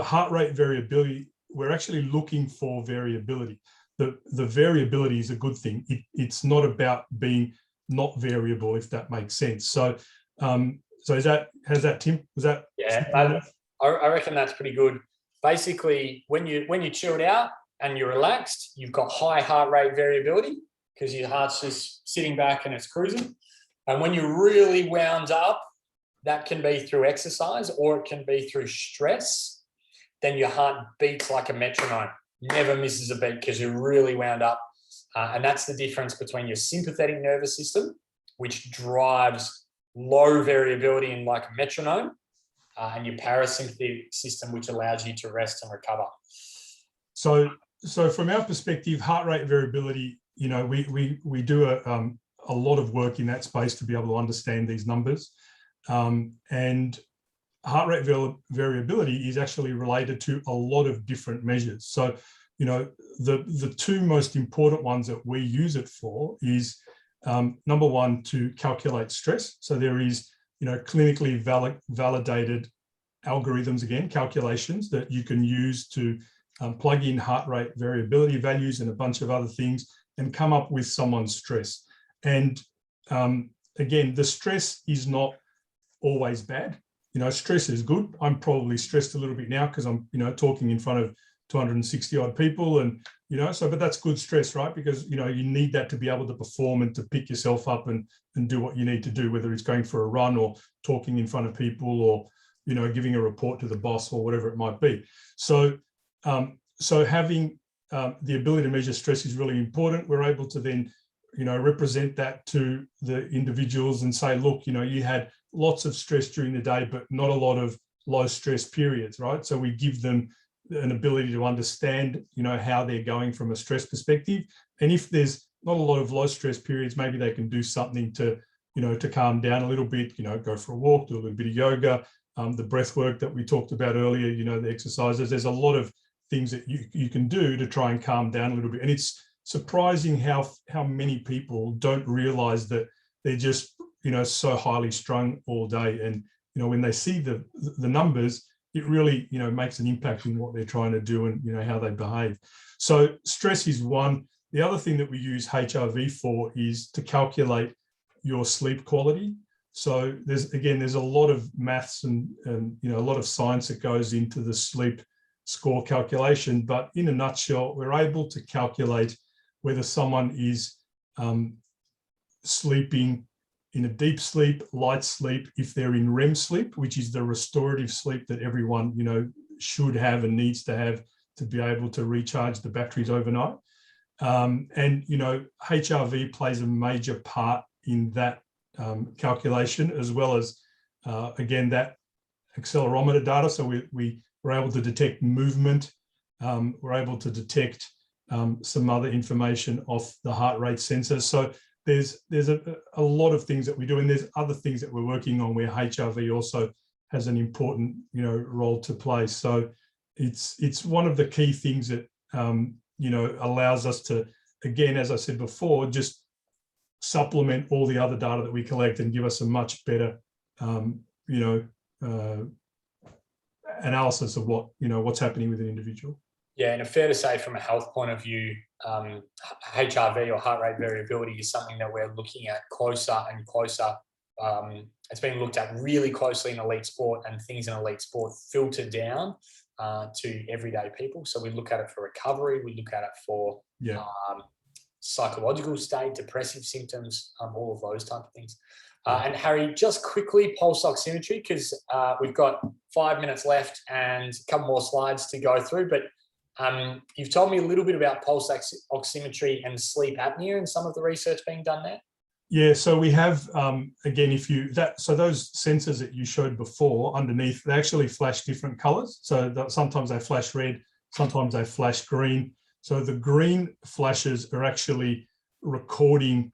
heart rate variability, we're actually looking for variability. The variability is a good thing. It's not about being not variable, if that makes sense. So how's that, Tim? Was that? Yeah, I reckon that's pretty good. Basically, when you're chilled out and you're relaxed, you've got high heart rate variability because your heart's just sitting back and it's cruising. And when you're really wound up, that can be through exercise or it can be through stress. Then your heart beats like a metronome, never misses a beat because you're really wound up. And that's the difference between your sympathetic nervous system, which drives low variability in like a metronome, and your parasympathetic system, which allows you to rest and recover. So from our perspective, heart rate variability, we do a lot of work in that space to be able to understand these numbers. And heart rate variability is actually related to a lot of different measures. So, the two most important ones that we use it for is, number one, to calculate stress. So there is, clinically validated algorithms, again, calculations that you can use to plug in heart rate variability values and a bunch of other things and come up with someone's stress. And again, the stress is not always bad. Stress is good. I'm probably stressed a little bit now because I'm, talking in front of 260 odd people, and, but that's good stress, right? Because, you need that to be able to perform and to pick yourself up and do what you need to do, whether it's going for a run or talking in front of people or, giving a report to the boss or whatever it might be. So having the ability to measure stress is really important. We're able to then, represent that to the individuals and say, look, you had lots of stress during the day, but not a lot of low stress periods, right? So we give them an ability to understand, how they're going from a stress perspective. And if there's not a lot of low stress periods, maybe they can do something to, to calm down a little bit, go for a walk, do a little bit of yoga, the breath work that we talked about earlier, the exercises. There's a lot of things that you can do to try and calm down a little bit. And it's surprising how many people don't realize that they're just, so highly strung all day. And, when they see the numbers, it really, makes an impact in what they're trying to do and, how they behave. So stress is one. The other thing that we use HRV for is to calculate your sleep quality. So there's a lot of maths and a lot of science that goes into the sleep score calculation, but in a nutshell, we're able to calculate whether someone is sleeping in a deep sleep, light sleep, if they're in REM sleep, which is the restorative sleep that everyone, should have and needs to have to be able to recharge the batteries overnight. And, HRV plays a major part in that calculation, as well as, again, that accelerometer data. So we're able to detect movement. We're able to detect some other information off the heart rate sensor. So there's a lot of things that we do, and there's other things that we're working on where HRV also has an important, role to play. So it's one of the key things that, allows us to, again, as I said before, just supplement all the other data that we collect and give us a much better, analysis of what's happening with an individual. Yeah, and it's fair to say from a health point of view, HRV or heart rate variability is something that we're looking at closer and closer. It's being looked at really closely in elite sport, and things in elite sport filter down to everyday people. So we look at it for recovery, we look at it for psychological state, depressive symptoms, all of those type of things. And Harry, just quickly, pulse oximetry, because we've got 5 minutes left and a couple more slides to go through, but you've told me a little bit about pulse oximetry and sleep apnea and some of the research being done there. Yeah, so we have, again, so those sensors that you showed before underneath, they actually flash different colors. So sometimes they flash red, sometimes they flash green. So the green flashes are actually recording,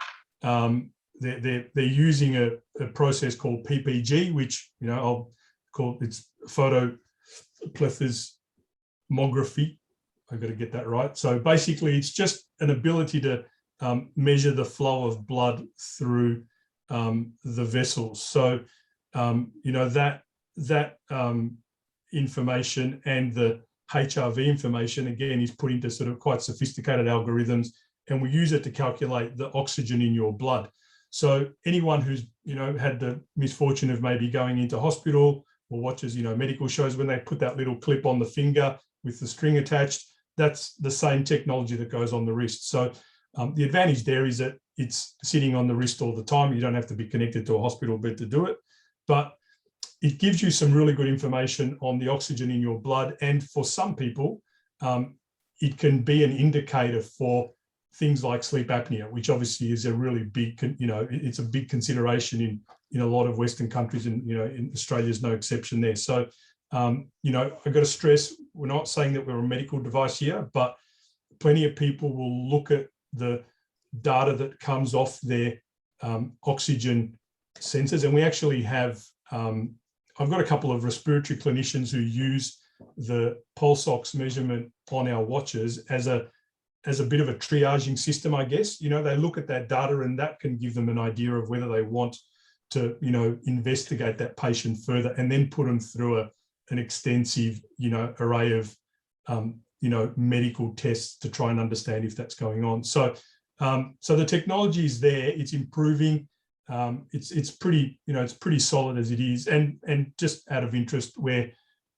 they're using a process called PPG, which, I'll call it's photoplethysmography. I've got to get that right. So basically it's just an ability to measure the flow of blood through the vessels. So, that information and the HRV information, again, is put into sort of quite sophisticated algorithms, and we use it to calculate the oxygen in your blood. So anyone who's, had the misfortune of maybe going into hospital or watches, medical shows, when they put that little clip on the finger with the string attached, that's the same technology that goes on the wrist. So the advantage there is that it's sitting on the wrist all the time. You don't have to be connected to a hospital bed to do it, but it gives you some really good information on the oxygen in your blood. And for some people, it can be an indicator for things like sleep apnea, which obviously is a really big, it's a big consideration in a lot of Western countries, and, in Australia is no exception there. So, I've got to stress, we're not saying that we're a medical device here, but plenty of people will look at the data that comes off their oxygen sensors. And we actually have, I've got a couple of respiratory clinicians who use the pulse ox measurement on our watches as a bit of a triaging system, I guess. They look at that data, and that can give them an idea of whether they want to, investigate that patient further, and then put them through an extensive, array of, medical tests to try and understand if that's going on. So, so the technology is there, it's improving. It's pretty, it's pretty solid as it is. And just out of interest, we're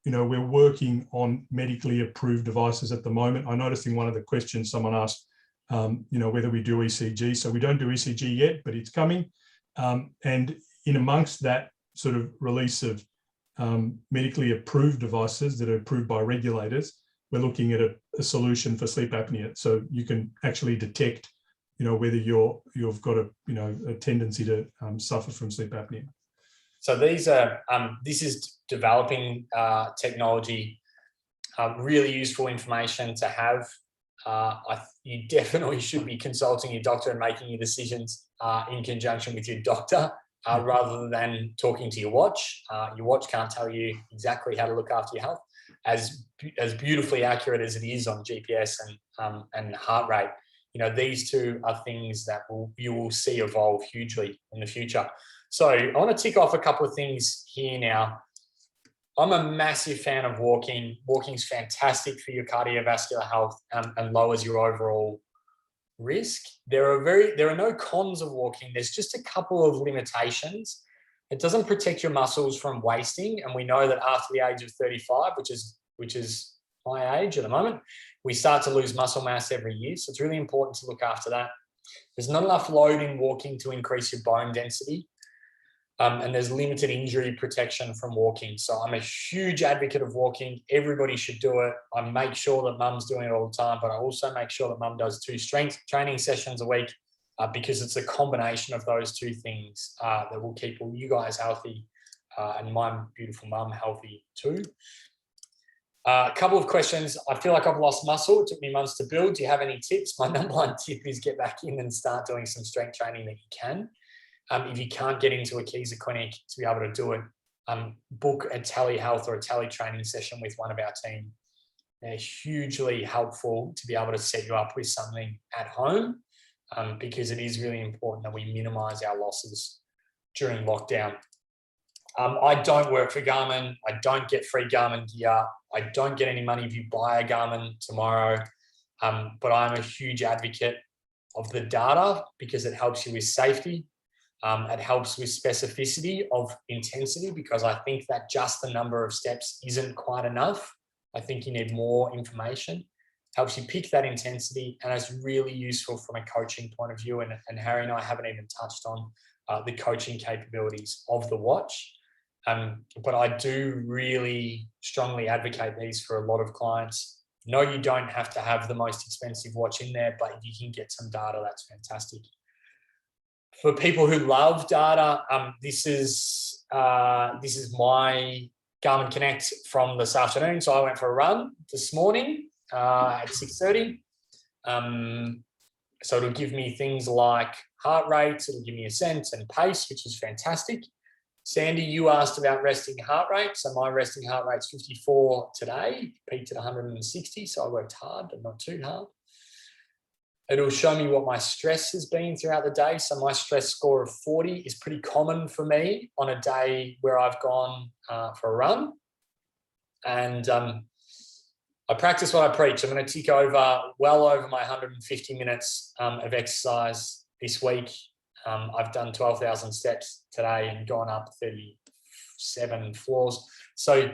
working on medically approved devices at the moment. I noticed in one of the questions someone asked, whether we do ECG. So we don't do ECG yet, but it's coming. And in amongst that sort of release of medically approved devices that are approved by regulators, we're looking at a solution for sleep apnea. So you can actually detect, whether you've got a tendency to suffer from sleep apnea. So this is developing technology, really useful information to have. You definitely should be consulting your doctor and making your decisions in conjunction with your doctor, rather than talking to your watch. Your watch can't tell you exactly how to look after your health. As beautifully accurate as it is on GPS and heart rate, these two are things that you will see evolve hugely in the future. So I want to tick off a couple of things here now. I'm a massive fan of walking. Walking's fantastic for your cardiovascular health and lowers your overall risk. There are no cons of walking. There's just a couple of limitations. It doesn't protect your muscles from wasting, and we know that after the age of 35, which is my age at the moment, we start to lose muscle mass every year. So it's really important to look after that. There's not enough load in walking to increase your bone density. And there's limited injury protection from walking. So I'm a huge advocate of walking. Everybody should do it. I make sure that mum's doing it all the time, but I also make sure that mum does 2 strength training sessions a week, because it's a combination of those 2 things that will keep all you guys healthy and my beautiful mum healthy too. A couple of questions. I feel like I've lost muscle. It took me months to build. Do you have any tips? My number 1 tip is get back in and start doing some strength training that you can. If you can't get into a Kieser clinic to be able to do it, book a telehealth or a teletraining session with one of our team. They're hugely helpful to be able to set you up with something at home. because it is really important that we minimize our losses during lockdown. I don't work for Garmin. I don't get free Garmin gear. I don't get any money if you buy a Garmin tomorrow. But I'm a huge advocate of the data because it helps you with safety. It helps with specificity of intensity, because I think that just the number of steps isn't quite enough. I think you need more information. Helps you pick that intensity, and it's really useful from a coaching point of view. And Harry and I haven't even touched on the coaching capabilities of the watch. But I do really strongly advocate these for a lot of clients. No, you don't have to have the most expensive watch in there, but you can get some data. That's fantastic. For people who love data, this is my Garmin Connect from this afternoon. So I went for a run this morning at 6:30. So it'll give me things like heart rates, it'll give me ascent and pace, which is fantastic. Sandy, you asked about resting heart rate. So my resting heart rate's 54 today, peaked at 160. So I worked hard, but not too hard. It'll show me what my stress has been throughout the day. So my stress score of 40 is pretty common for me on a day where I've gone for a run. And I practice what I preach. I'm going to tick well over my 150 minutes of exercise this week. I've done 12,000 steps today and gone up 37 floors. So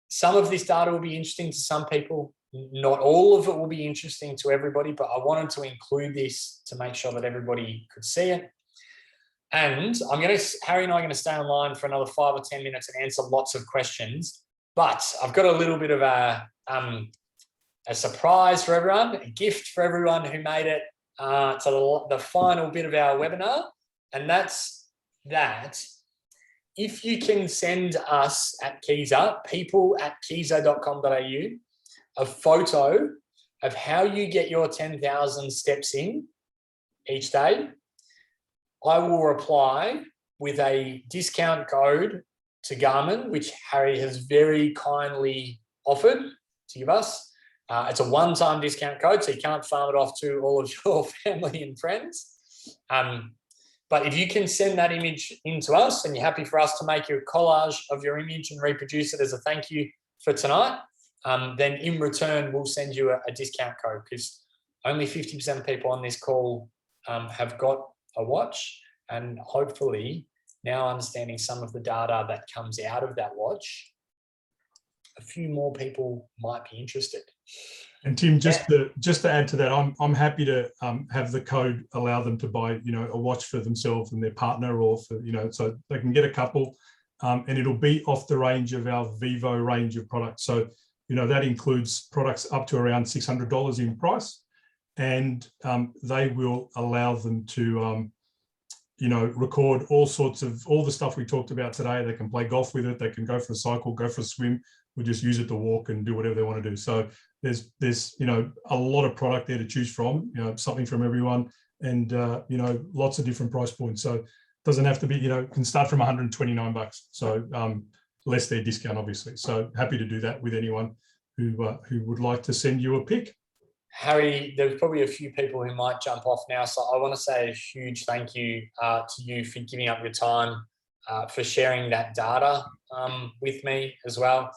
some of this data will be interesting to some people. Not all of it will be interesting to everybody, but I wanted to include this to make sure that everybody could see it. And Harry and I are going to stay online for another 5 or 10 minutes and answer lots of questions. But I've got a little bit of a surprise for everyone, a gift for everyone who made it to the final bit of our webinar. And that's that if you can send us at Kieser, people@kieser.com.au, a photo of how you get your 10,000 steps in each day, I will reply with a discount code to Garmin, which Harry has very kindly offered to give us. It's a one-time discount code, so you can't farm it off to all of your family and friends. But if you can send that image into us and you're happy for us to make you a collage of your image and reproduce it as a thank you for tonight, then in return, we'll send you a discount code, because only 50% of people on this call have got a watch. And hopefully now understanding some of the data that comes out of that watch, a few more people might be interested. And Tim, just to add to that, I'm happy to have the code allow them to buy, a watch for themselves and their partner, or for, so they can get a couple, and it'll be off the range of our Vivo range of products. So, that includes products up to around $600 in price, and they will allow them to, record all the stuff we talked about today. They can play golf with it. They can go for a cycle, go for a swim. We just use it to walk and do whatever they want to do. So there's a lot of product there to choose from, something from everyone, and lots of different price points. So it doesn't have to be, can start from $129. So less their discount, obviously. So happy to do that with anyone who would like to send you a pic. Harry, there's probably a few people who might jump off now. So I want to say a huge thank you to you for giving up your time, for sharing that data with me as well,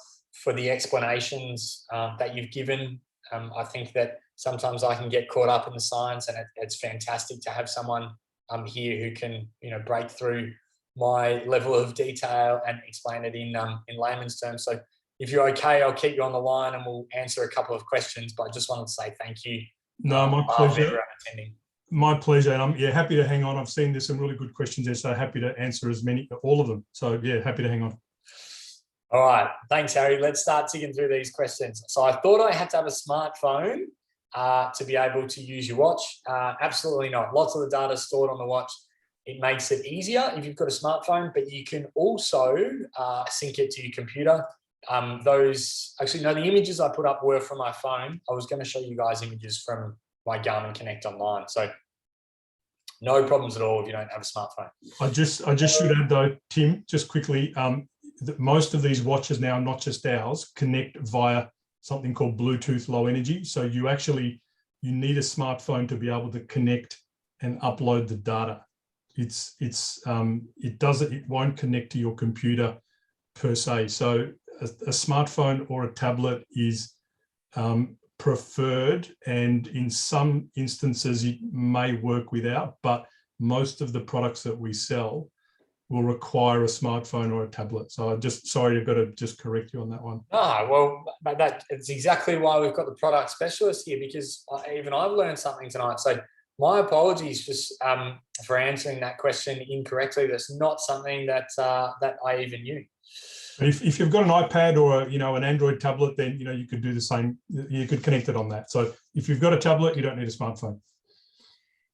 for the explanations that you've given. I think that sometimes I can get caught up in the science, and it's fantastic to have someone here who can, break through my level of detail and explain it in layman's terms. So if you're okay, I'll keep you on the line and we'll answer a couple of questions, but I just wanted to say thank you. No, my pleasure. Everyone attending. My pleasure. And I'm happy to hang on. I've seen there's some really good questions there, so happy to answer all of them. So happy to hang on. All right. Thanks, Harry. Let's start digging through these questions. So I thought I had to have a smartphone to be able to use your watch. Absolutely not. Lots of the data stored on the watch. It makes it easier if you've got a smartphone, but you can also sync it to your computer. The images I put up were from my phone. I was going to show you guys images from my Garmin Connect online. So no problems at all if you don't have a smartphone. I just should add though, Tim, just quickly, that most of these watches now, not just ours, connect via something called Bluetooth Low Energy. So you need a smartphone to be able to connect and upload the data. It won't connect to your computer per se. So a smartphone or a tablet is preferred, and in some instances it may work without, but most of the products that we sell will require a smartphone or a tablet. So I'm just sorry, I've got to just correct you on that one. Well, it's exactly why we've got the product specialist here, because even I've learned something tonight. So my apologies for answering that question incorrectly. That's not something that I even knew. If you've got an iPad or an Android tablet, then you could do the same. You could connect it on that. So if you've got a tablet, you don't need a smartphone.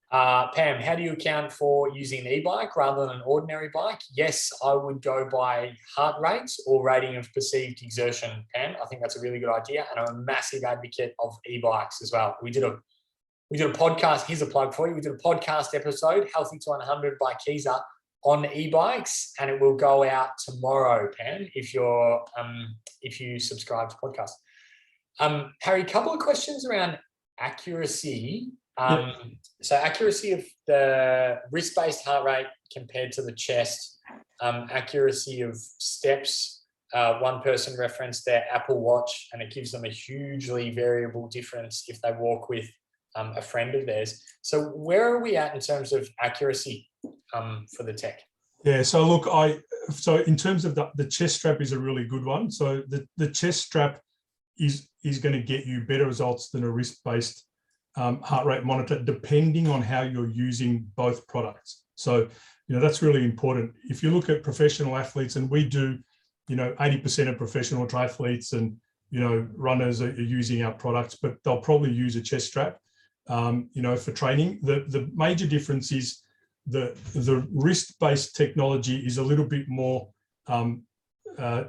Pam, how do you account for using an e-bike rather than an ordinary bike? Yes, I would go by heart rate or rating of perceived exertion, Pam. I think that's a really good idea, and I'm a massive advocate of e-bikes as well. We did a podcast. Here's a plug for you. We did a podcast episode, Healthy to 100 by Kieser, on e-bikes, and it will go out tomorrow, Pam, if you subscribe to the podcast. Harry, a couple of questions around accuracy. So accuracy of the wrist-based heart rate compared to the chest, accuracy of steps. One person referenced their Apple Watch, and it gives them a hugely variable difference if they walk with a friend of theirs. So where are we at in terms of accuracy for the tech? Yeah, so look, so in terms of the chest strap is a really good one. So the chest strap is going to get you better results than a wrist-based heart rate monitor, depending on how you're using both products. So, that's really important. If you look at professional athletes, and we do, 80% of professional triathletes and, runners are using our products, but they'll probably use a chest strap, for training. The major difference is the wrist-based technology is a little bit more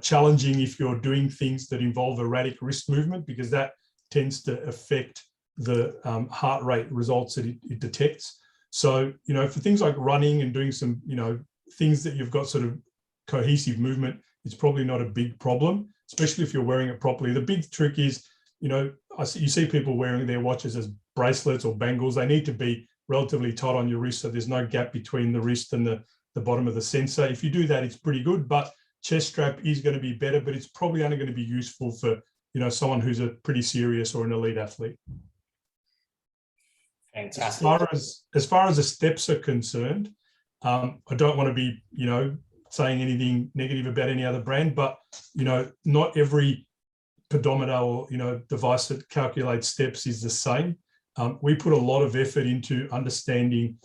challenging if you're doing things that involve erratic wrist movement, because that tends to affect the heart rate results that it detects. So, for things like running and doing some, things that you've got sort of cohesive movement, it's probably not a big problem, especially if you're wearing it properly. The big trick is, you see people wearing their watches as bracelets or bangles. They need to be relatively tight on your wrist, so there's no gap between the wrist and the bottom of the sensor. If you do that, it's pretty good, but chest strap is going to be better, but it's probably only going to be useful for, someone who's a pretty serious or an elite athlete. Fantastic. As far as the steps are concerned, I don't want to be, saying anything negative about any other brand, but, not every pedometer or, device that calculates steps is the same. We put a lot of effort into understanding,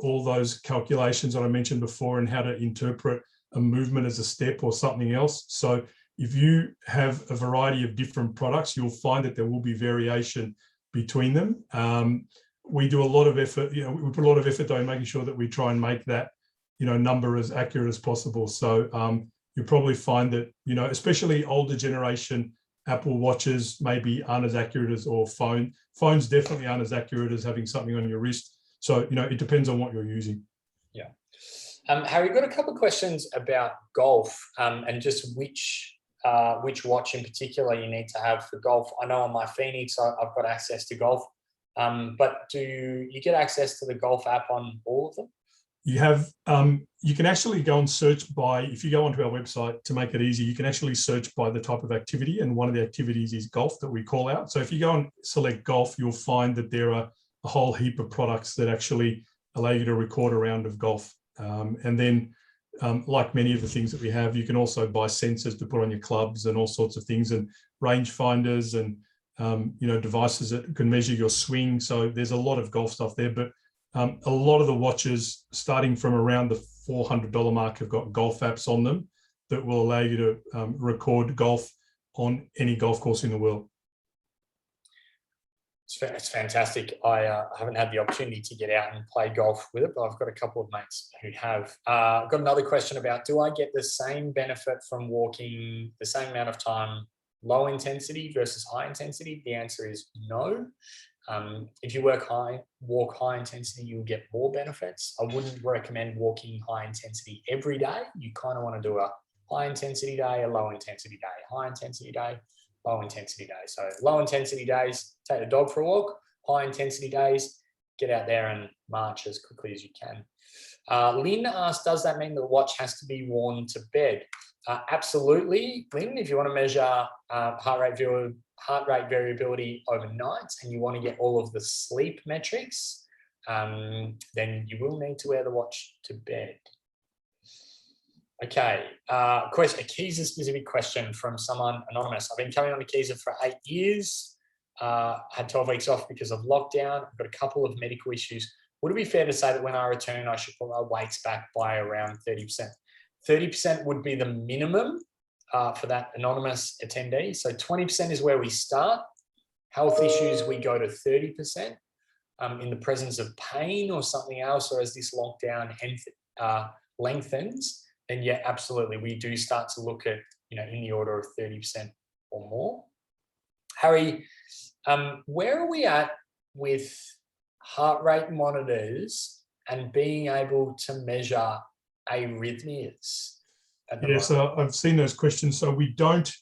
all those calculations that I mentioned before and how to interpret a movement as a step or something else. So if you have a variety of different products, you'll find that there will be variation between them. We do a lot of effort, we put a lot of effort though in making sure that we try and make that, number as accurate as possible. So you'll probably find that, especially older generation Apple Watches maybe aren't as accurate as, or phones definitely aren't as accurate as having something on your wrist. So, it depends on what you're using. Yeah. Harry, got a couple of questions about golf and just which watch in particular you need to have for golf. I know on my Phoenix, I've got access to golf, but do you get access to the golf app on all of them? You have, you can actually go and search by, if you go onto our website to make it easy, you can actually search by the type of activity. And one of the activities is golf that we call out. So if you go and select golf, you'll find that there are a whole heap of products that actually allow you to record a round of golf. And then like many of the things that we have, you can also buy sensors to put on your clubs and all sorts of things, and range finders and, devices that can measure your swing. So there's a lot of golf stuff there, but a lot of the watches starting from around the $400 mark have got golf apps on them that will allow you to record golf on any golf course in the world. It's fantastic. I haven't had the opportunity to get out and play golf with it, but I've got a couple of mates who have. I've got another question about, do I get the same benefit from walking the same amount of time, low intensity versus high intensity? The answer is no. If you walk high intensity, you'll get more benefits. I wouldn't recommend walking high intensity every day. You kind of want to do a high intensity day, a low intensity day, high intensity day, low intensity day. So low intensity days, take the dog for a walk. High intensity days, get out there and march as quickly as you can. Lynn asked, does that mean the watch has to be worn to bed? Absolutely, Lynn. If you want to measure heart rate variability overnight and you want to get all of the sleep metrics, then you will need to wear the watch to bed. Okay, a Kieser specific question from someone anonymous. I've been coming on to Kieser for 8 years. Had 12 weeks off because of lockdown. I've got a couple of medical issues. Would it be fair to say that when I return, I should pull my weights back by around 30%? 30% would be the minimum for that anonymous attendee. So 20% is where we start. Health issues, we go to 30%. In the presence of pain or something else, or as this lockdown lengthens, then yeah, absolutely, we do start to look at, in the order of 30% or more. Harry, where are we at with heart rate monitors and being able to measure arrhythmias? Yeah, so I've seen those questions. So we don't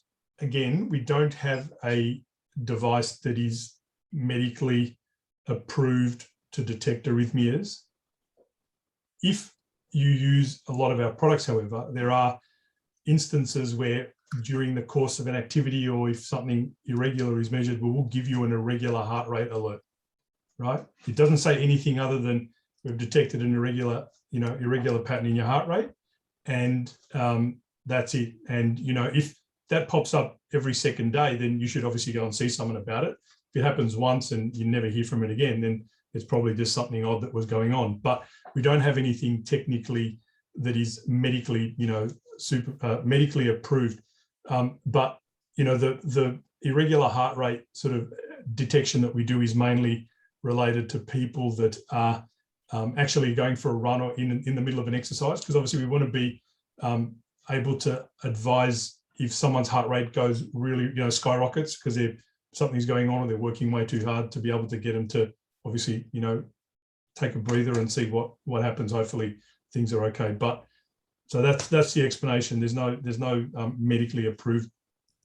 have a device that is medically approved to detect arrhythmias. If you use a lot of our products, however, there are instances where during the course of an activity or if something irregular is measured, we will give you an irregular heart rate alert, right? It doesn't say anything other than we've detected an irregular pattern in your heart rate, and that's it. And, if that pops up every second day, then you should obviously go and see someone about it. If it happens once and you never hear from it again, then it's probably just something odd that was going on. But we don't have anything technically that is medically, medically approved. But the irregular heart rate sort of detection that we do is mainly related to people that are actually going for a run or in the middle of an exercise, because obviously we want to be able to advise if someone's heart rate goes really, skyrockets because something's going on or they're working way too hard, to be able to get them to obviously, take a breather and see what happens. Hopefully things are okay. But so that's the explanation. There's no medically approved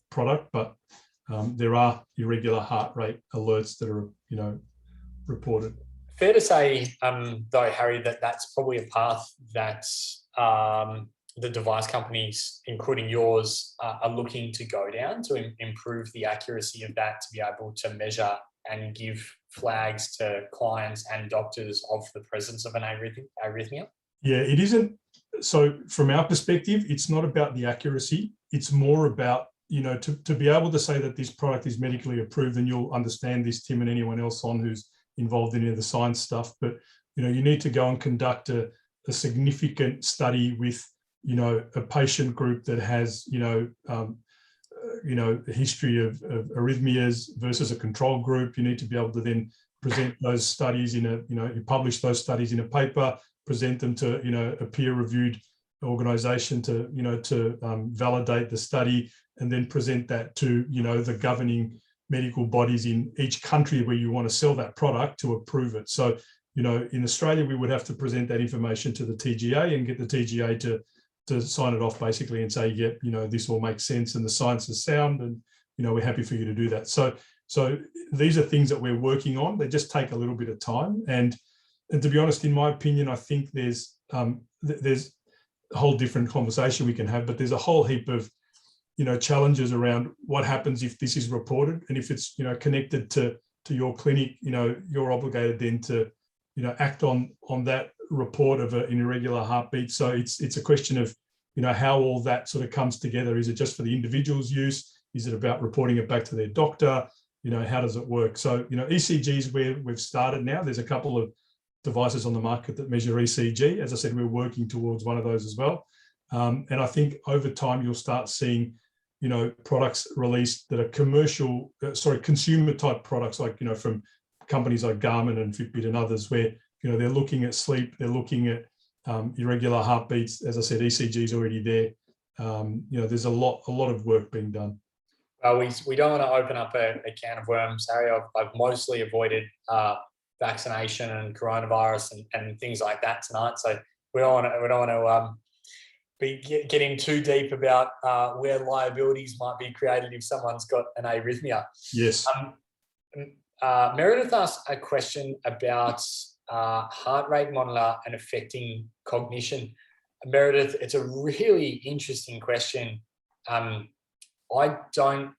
product, but there are irregular heart rate alerts that are, reported. Fair to say, though, Harry, that's probably a path that the device companies, including yours, are looking to go down to improve the accuracy of that, to be able to measure and give flags to clients and doctors of the presence of an arrhythmia? Yeah, it isn't. So from our perspective, it's not about the accuracy. It's more about, to be able to say that this product is medically approved, and you'll understand this, Tim, and anyone else on who's involved in any of the science stuff. But, you need to go and conduct a significant study with, a patient group that has, a history of arrhythmias versus a control group. You need to be able to then present those studies you publish those studies in a paper, present them to, a peer-reviewed organization to, validate the study, and then present that to, the governing medical bodies in each country where you want to sell that product to approve it. So, in Australia, we would have to present that information to the TGA and get the TGA to sign it off basically and say, yep, this all makes sense and the science is sound, and, we're happy for you to do that. So these are things that we're working on. They just take a little bit of time. And to be honest, in my opinion, I think there's a whole different conversation we can have, but there's a whole heap of, challenges around what happens if this is reported, and if it's, connected to your clinic, you're obligated then to, act on that report of an irregular heartbeat. So it's a question of, how all that sort of comes together. Is it just for the individual's use? Is it about reporting it back to their doctor? How does it work? So, ECGs where we've started now. There's a couple of devices on the market that measure ECG. As I said, we're working towards one of those as well. And I think over time you'll start seeing, products released that are consumer type products, like, from companies like Garmin and Fitbit and others, where, they're looking at sleep, they're looking at irregular heartbeats. As I said, ECG is already there. There's a lot of work being done. Well, we don't want to open up a can of worms, Harry. I've mostly avoided vaccination and coronavirus and things like that tonight. So we don't want to be getting too deep about where liabilities might be created if someone's got an arrhythmia. Yes. Meredith asked a question about heart rate monitor and affecting cognition. Meredith, it's a really interesting question. I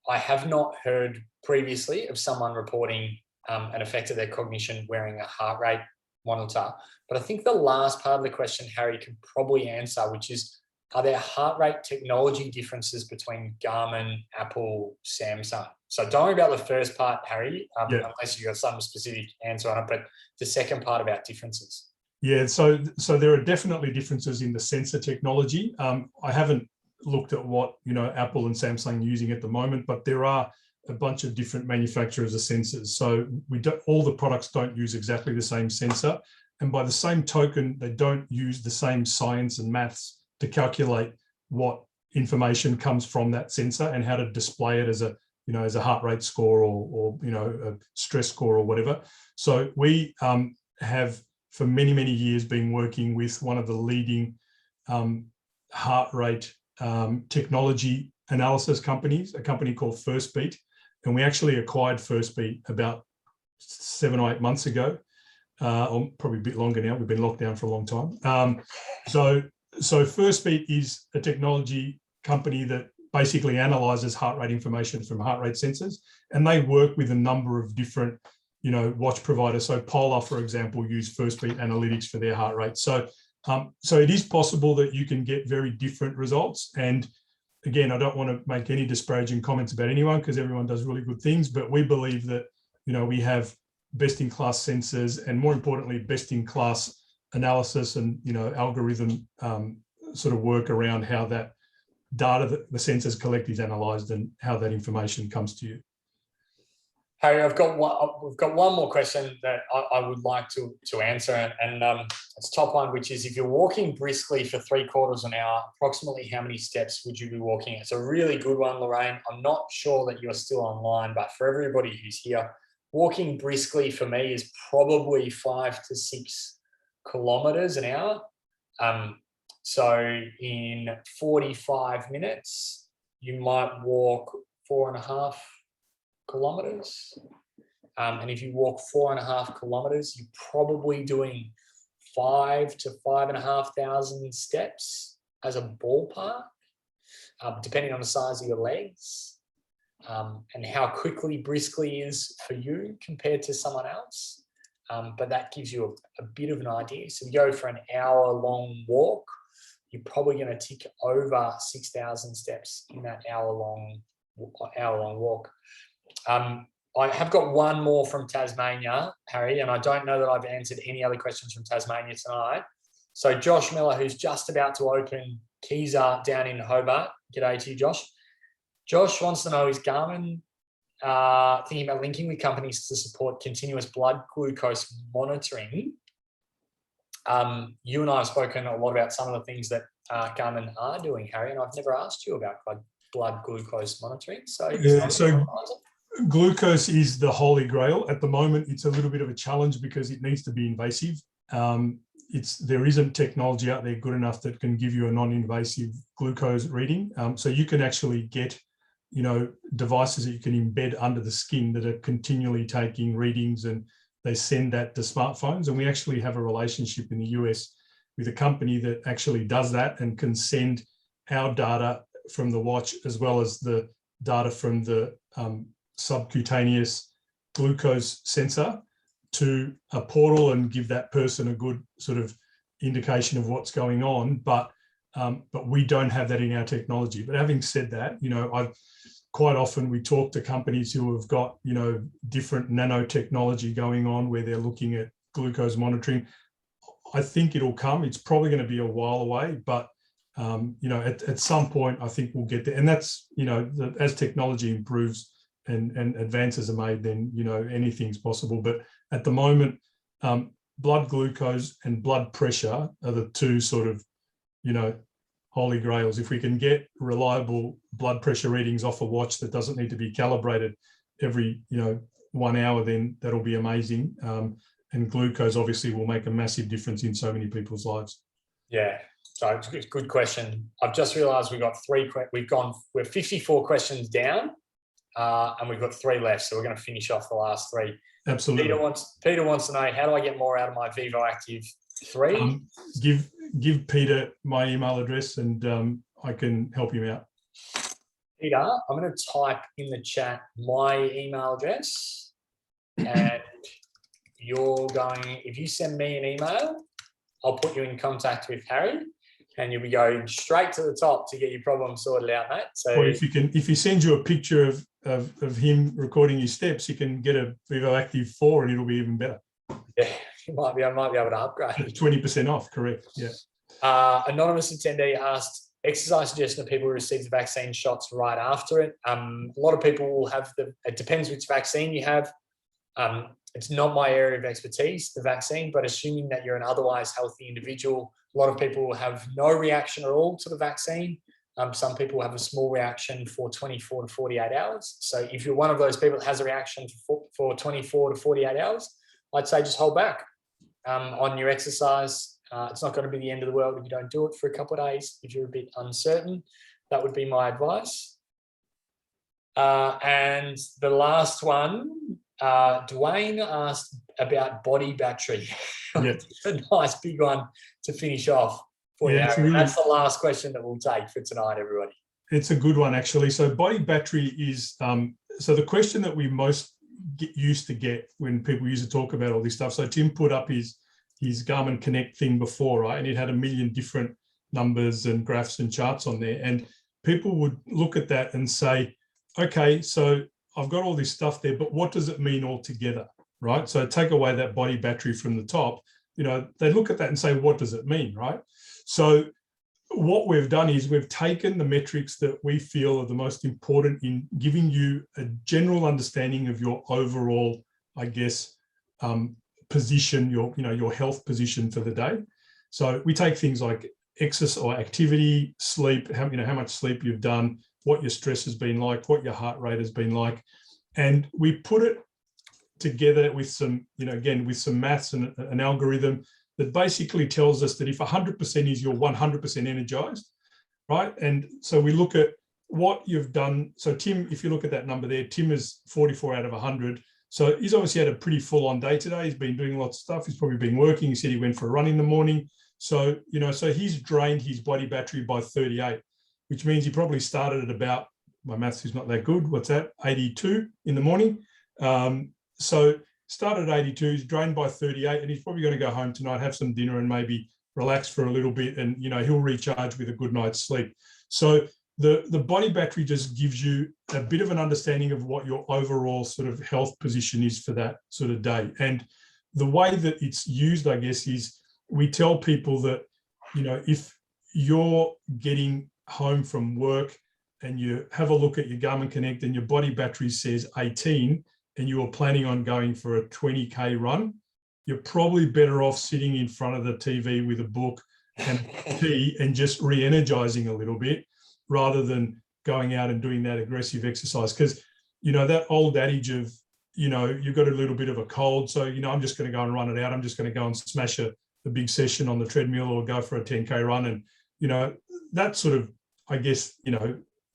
have not heard previously of someone reporting an effect of their cognition wearing a heart rate monitor. But I think the last part of the question, Harry, can probably answer, which is, are there heart rate technology differences between Garmin, Apple, Samsung? So don't worry about the first part, Harry, unless you've got some specific answer on it, but the second part about differences. Yeah, so there are definitely differences in the sensor technology. I haven't looked at what Apple and Samsung are using at the moment, but there are a bunch of different manufacturers of sensors. So all the products don't use exactly the same sensor, and by the same token, they don't use the same science and maths to calculate what information comes from that sensor and how to display it as a heart rate score or a stress score or whatever. So we have for many years been working with one of the leading heart rate technology analysis companies, a company called Firstbeat, and we actually acquired Firstbeat about 7 or 8 months ago, or probably a bit longer now. We've been locked down for a long time. So Firstbeat is a technology company that basically analyzes heart rate information from heart rate sensors, and they work with a number of different watch providers. So Polar, for example, use Firstbeat analytics for their heart rate. So it is possible that you can get very different results. And again, I don't want to make any disparaging comments about anyone because everyone does really good things, but we believe that we have best-in-class sensors and, more importantly, best-in-class analysis and algorithm sort of work around how that data that the sensors collect is analysed and how that information comes to you. Harry, we've got one more question that I would like to answer, and it's top one, which is, if you're walking briskly for 3/4 an hour, approximately how many steps would you be walking? It's a really good one, Lorraine. I'm not sure that you're still online, but for everybody who's here, walking briskly for me is probably 5 to 6 kilometers an hour. So in 45 minutes, you might walk 4.5 kilometers. And if you walk 4.5 kilometers, you're probably doing 5 to 5,500 steps as a ballpark, depending on the size of your legs, and how quickly briskly is for you compared to someone else. But that gives you a bit of an idea. So you go for an hour-long walk, you're probably going to tick over 6,000 steps in that hour-long walk. I have got one more from Tasmania, Harry, and I don't know that I've answered any other questions from Tasmania tonight. So Josh Miller, who's just about to open Kieser down in Hobart. G'day to you, Josh. Josh wants to know, is Garmin thinking about linking with companies to support continuous blood glucose monitoring? You and I have spoken a lot about some of the things that Garmin are doing, Harry, and I've never asked you about blood glucose monitoring. So, glucose is the holy grail. At the moment, it's a little bit of a challenge because it needs to be invasive. There isn't technology out there good enough that can give you a non-invasive glucose reading. So you can actually get devices that you can embed under the skin that are continually taking readings, and they send that to smartphones. And we actually have a relationship in the US with a company that actually does that and can send our data from the watch as well as the data from the subcutaneous glucose sensor to a portal and give that person a good sort of indication of what's going on. But we don't have that in our technology. But having said that, quite often we talk to companies who have got, different nanotechnology going on where they're looking at glucose monitoring. I think it'll come. It's probably going to be a while away, but at some point, I think we'll get there. And that's, as technology improves and advances are made, then, anything's possible. But at the moment, blood glucose and blood pressure are the two sort of, holy grails. If we can get reliable blood pressure readings off a watch that doesn't need to be calibrated every, 1 hour, then that'll be amazing. And glucose obviously will make a massive difference in so many people's lives. Yeah, so it's a good question. I've just realised we're 54 questions down, and we've got 3 left, so we're going to finish off the last 3. Absolutely. Peter wants to know, how do I get more out of my Vivo Active 3? Give Peter my email address and I can help him out. Peter, I'm going to type in the chat my email address, and if you send me an email, I'll put you in contact with Harry, and you'll be going straight to the top to get your problem sorted out, mate. So, or if he sends you a picture of him recording his steps, you can get a Vivo Active 4 and it'll be even better. Yeah, I might be able to upgrade. 20% off, correct? Yeah. Anonymous attendee asked, exercise suggestion of people who receive the vaccine shots right after it. A lot of people will have it depends which vaccine you have. It's not my area of expertise, the vaccine, but assuming that you're an otherwise healthy individual, a lot of people will have no reaction at all to the vaccine. Some people have a small reaction for 24 to 48 hours. So if you're one of those people that has a reaction for 24 to 48 hours, I'd say just hold back on your exercise. It's not going to be the end of the world if you don't do it for a couple of days. If you're a bit uncertain, that would be my advice. And the last one, Dwayne asked about body battery. Yeah. It's a nice big one to finish off for you. That's the last question that we'll take for tonight, everybody. It's a good one, actually. So body battery is, so the question that we most used to get when people used to talk about all this stuff. So Tim put up his Garmin Connect thing before, right? And it had a million different numbers and graphs and charts on there. And people would look at that and say, okay, so I've got all this stuff there, but what does it mean altogether, right? So take away that body battery from the top, they look at that and say, what does it mean, right? So what we've done is we've taken the metrics that we feel are the most important in giving you a general understanding of your overall, I guess, position, your health position for the day. So we take things like exercise or activity, sleep, how much sleep you've done, what your stress has been like, what your heart rate has been like. And we put it together with some, again, with some maths and an algorithm that basically tells us that if 100% is you're 100% energized, right? And so we look at what you've done. So Tim, if you look at that number there, Tim is 44 out of 100. So he's obviously had a pretty full-on day today. He's been doing lots of stuff. He's probably been working. He said he went for a run in the morning. So, so he's drained his body battery by 38, which means he probably started at about, my maths is not that good, what's that, 82 in the morning. So started at 82, he's drained by 38, and he's probably going to go home tonight, have some dinner and maybe relax for a little bit, and he'll recharge with a good night's sleep. So the body battery just gives you a bit of an understanding of what your overall sort of health position is for that sort of day. And the way that it's used, I guess, is we tell people that, if you're getting home from work and you have a look at your Garmin Connect and your body battery says 18 and you are planning on going for a 20K run, you're probably better off sitting in front of the TV with a book and tea and just re-energizing a little bit rather than going out and doing that aggressive exercise. Because, that old adage of, you've got a little bit of a cold, so, I'm just going to go and run it out. I'm just going to go and smash a big session on the treadmill or go for a 10K run. And, that sort of, I guess,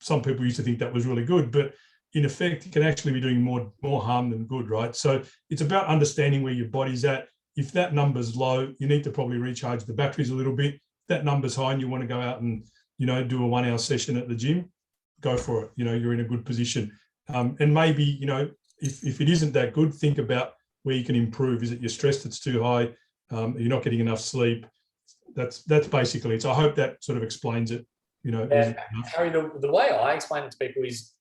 some people used to think that was really good, but in effect, it can actually be doing more harm than good, right? So it's about understanding where your body's at. If that number's low, you need to probably recharge the batteries a little bit. If that number's high and you want to go out and, do a 1 hour session at the gym, go for it. You're in a good position. And maybe, if it isn't that good, think about where you can improve. Is it your stress that's too high? You're not getting enough sleep. That's basically it. So I hope that sort of explains it. Harry, the way I explain it to people is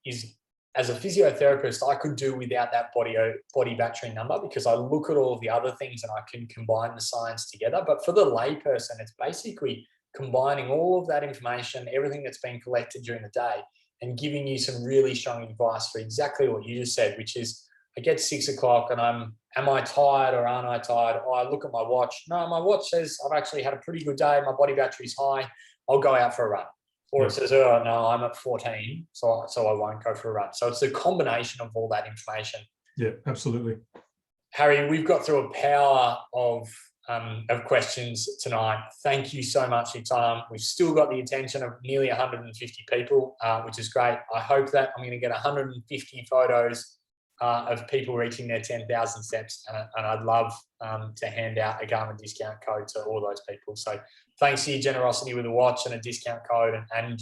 as a physiotherapist, I could do without that body battery number because I look at all of the other things and I can combine the science together. But for the layperson, it's basically combining all of that information, everything that's been collected during the day, and giving you some really strong advice for exactly what you just said, which is I get 6 o'clock and am I tired or aren't I tired? Oh, I look at my watch. No, my watch says I've actually had a pretty good day. My body battery's high. I'll go out for a run. Or it says, oh, no, I'm at 14, so I won't go for a run. So it's a combination of all that information. Yeah, absolutely. Harry, we've got through a power of questions tonight. Thank you so much for your time. We've still got the attention of nearly 150 people, which is great. I hope that I'm going to get 150 photos of people reaching their 10,000 steps. And I'd love to hand out a Garmin discount code to all those people. So thanks for your generosity with a watch and a discount code, and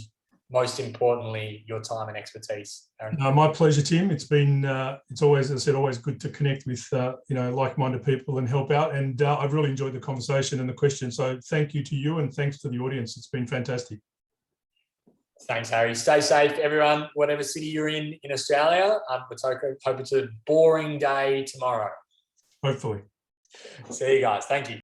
most importantly, your time and expertise, Aaron. My pleasure, Tim. It's been, it's always, as I said, always good to connect with, like-minded people and help out. And I've really enjoyed the conversation and the questions. So thank you to you, and thanks to the audience. It's been fantastic. Thanks, Harry. Stay safe, everyone, whatever city you're in Australia. Let's hope it's a boring day tomorrow. Hopefully. See you guys. Thank you.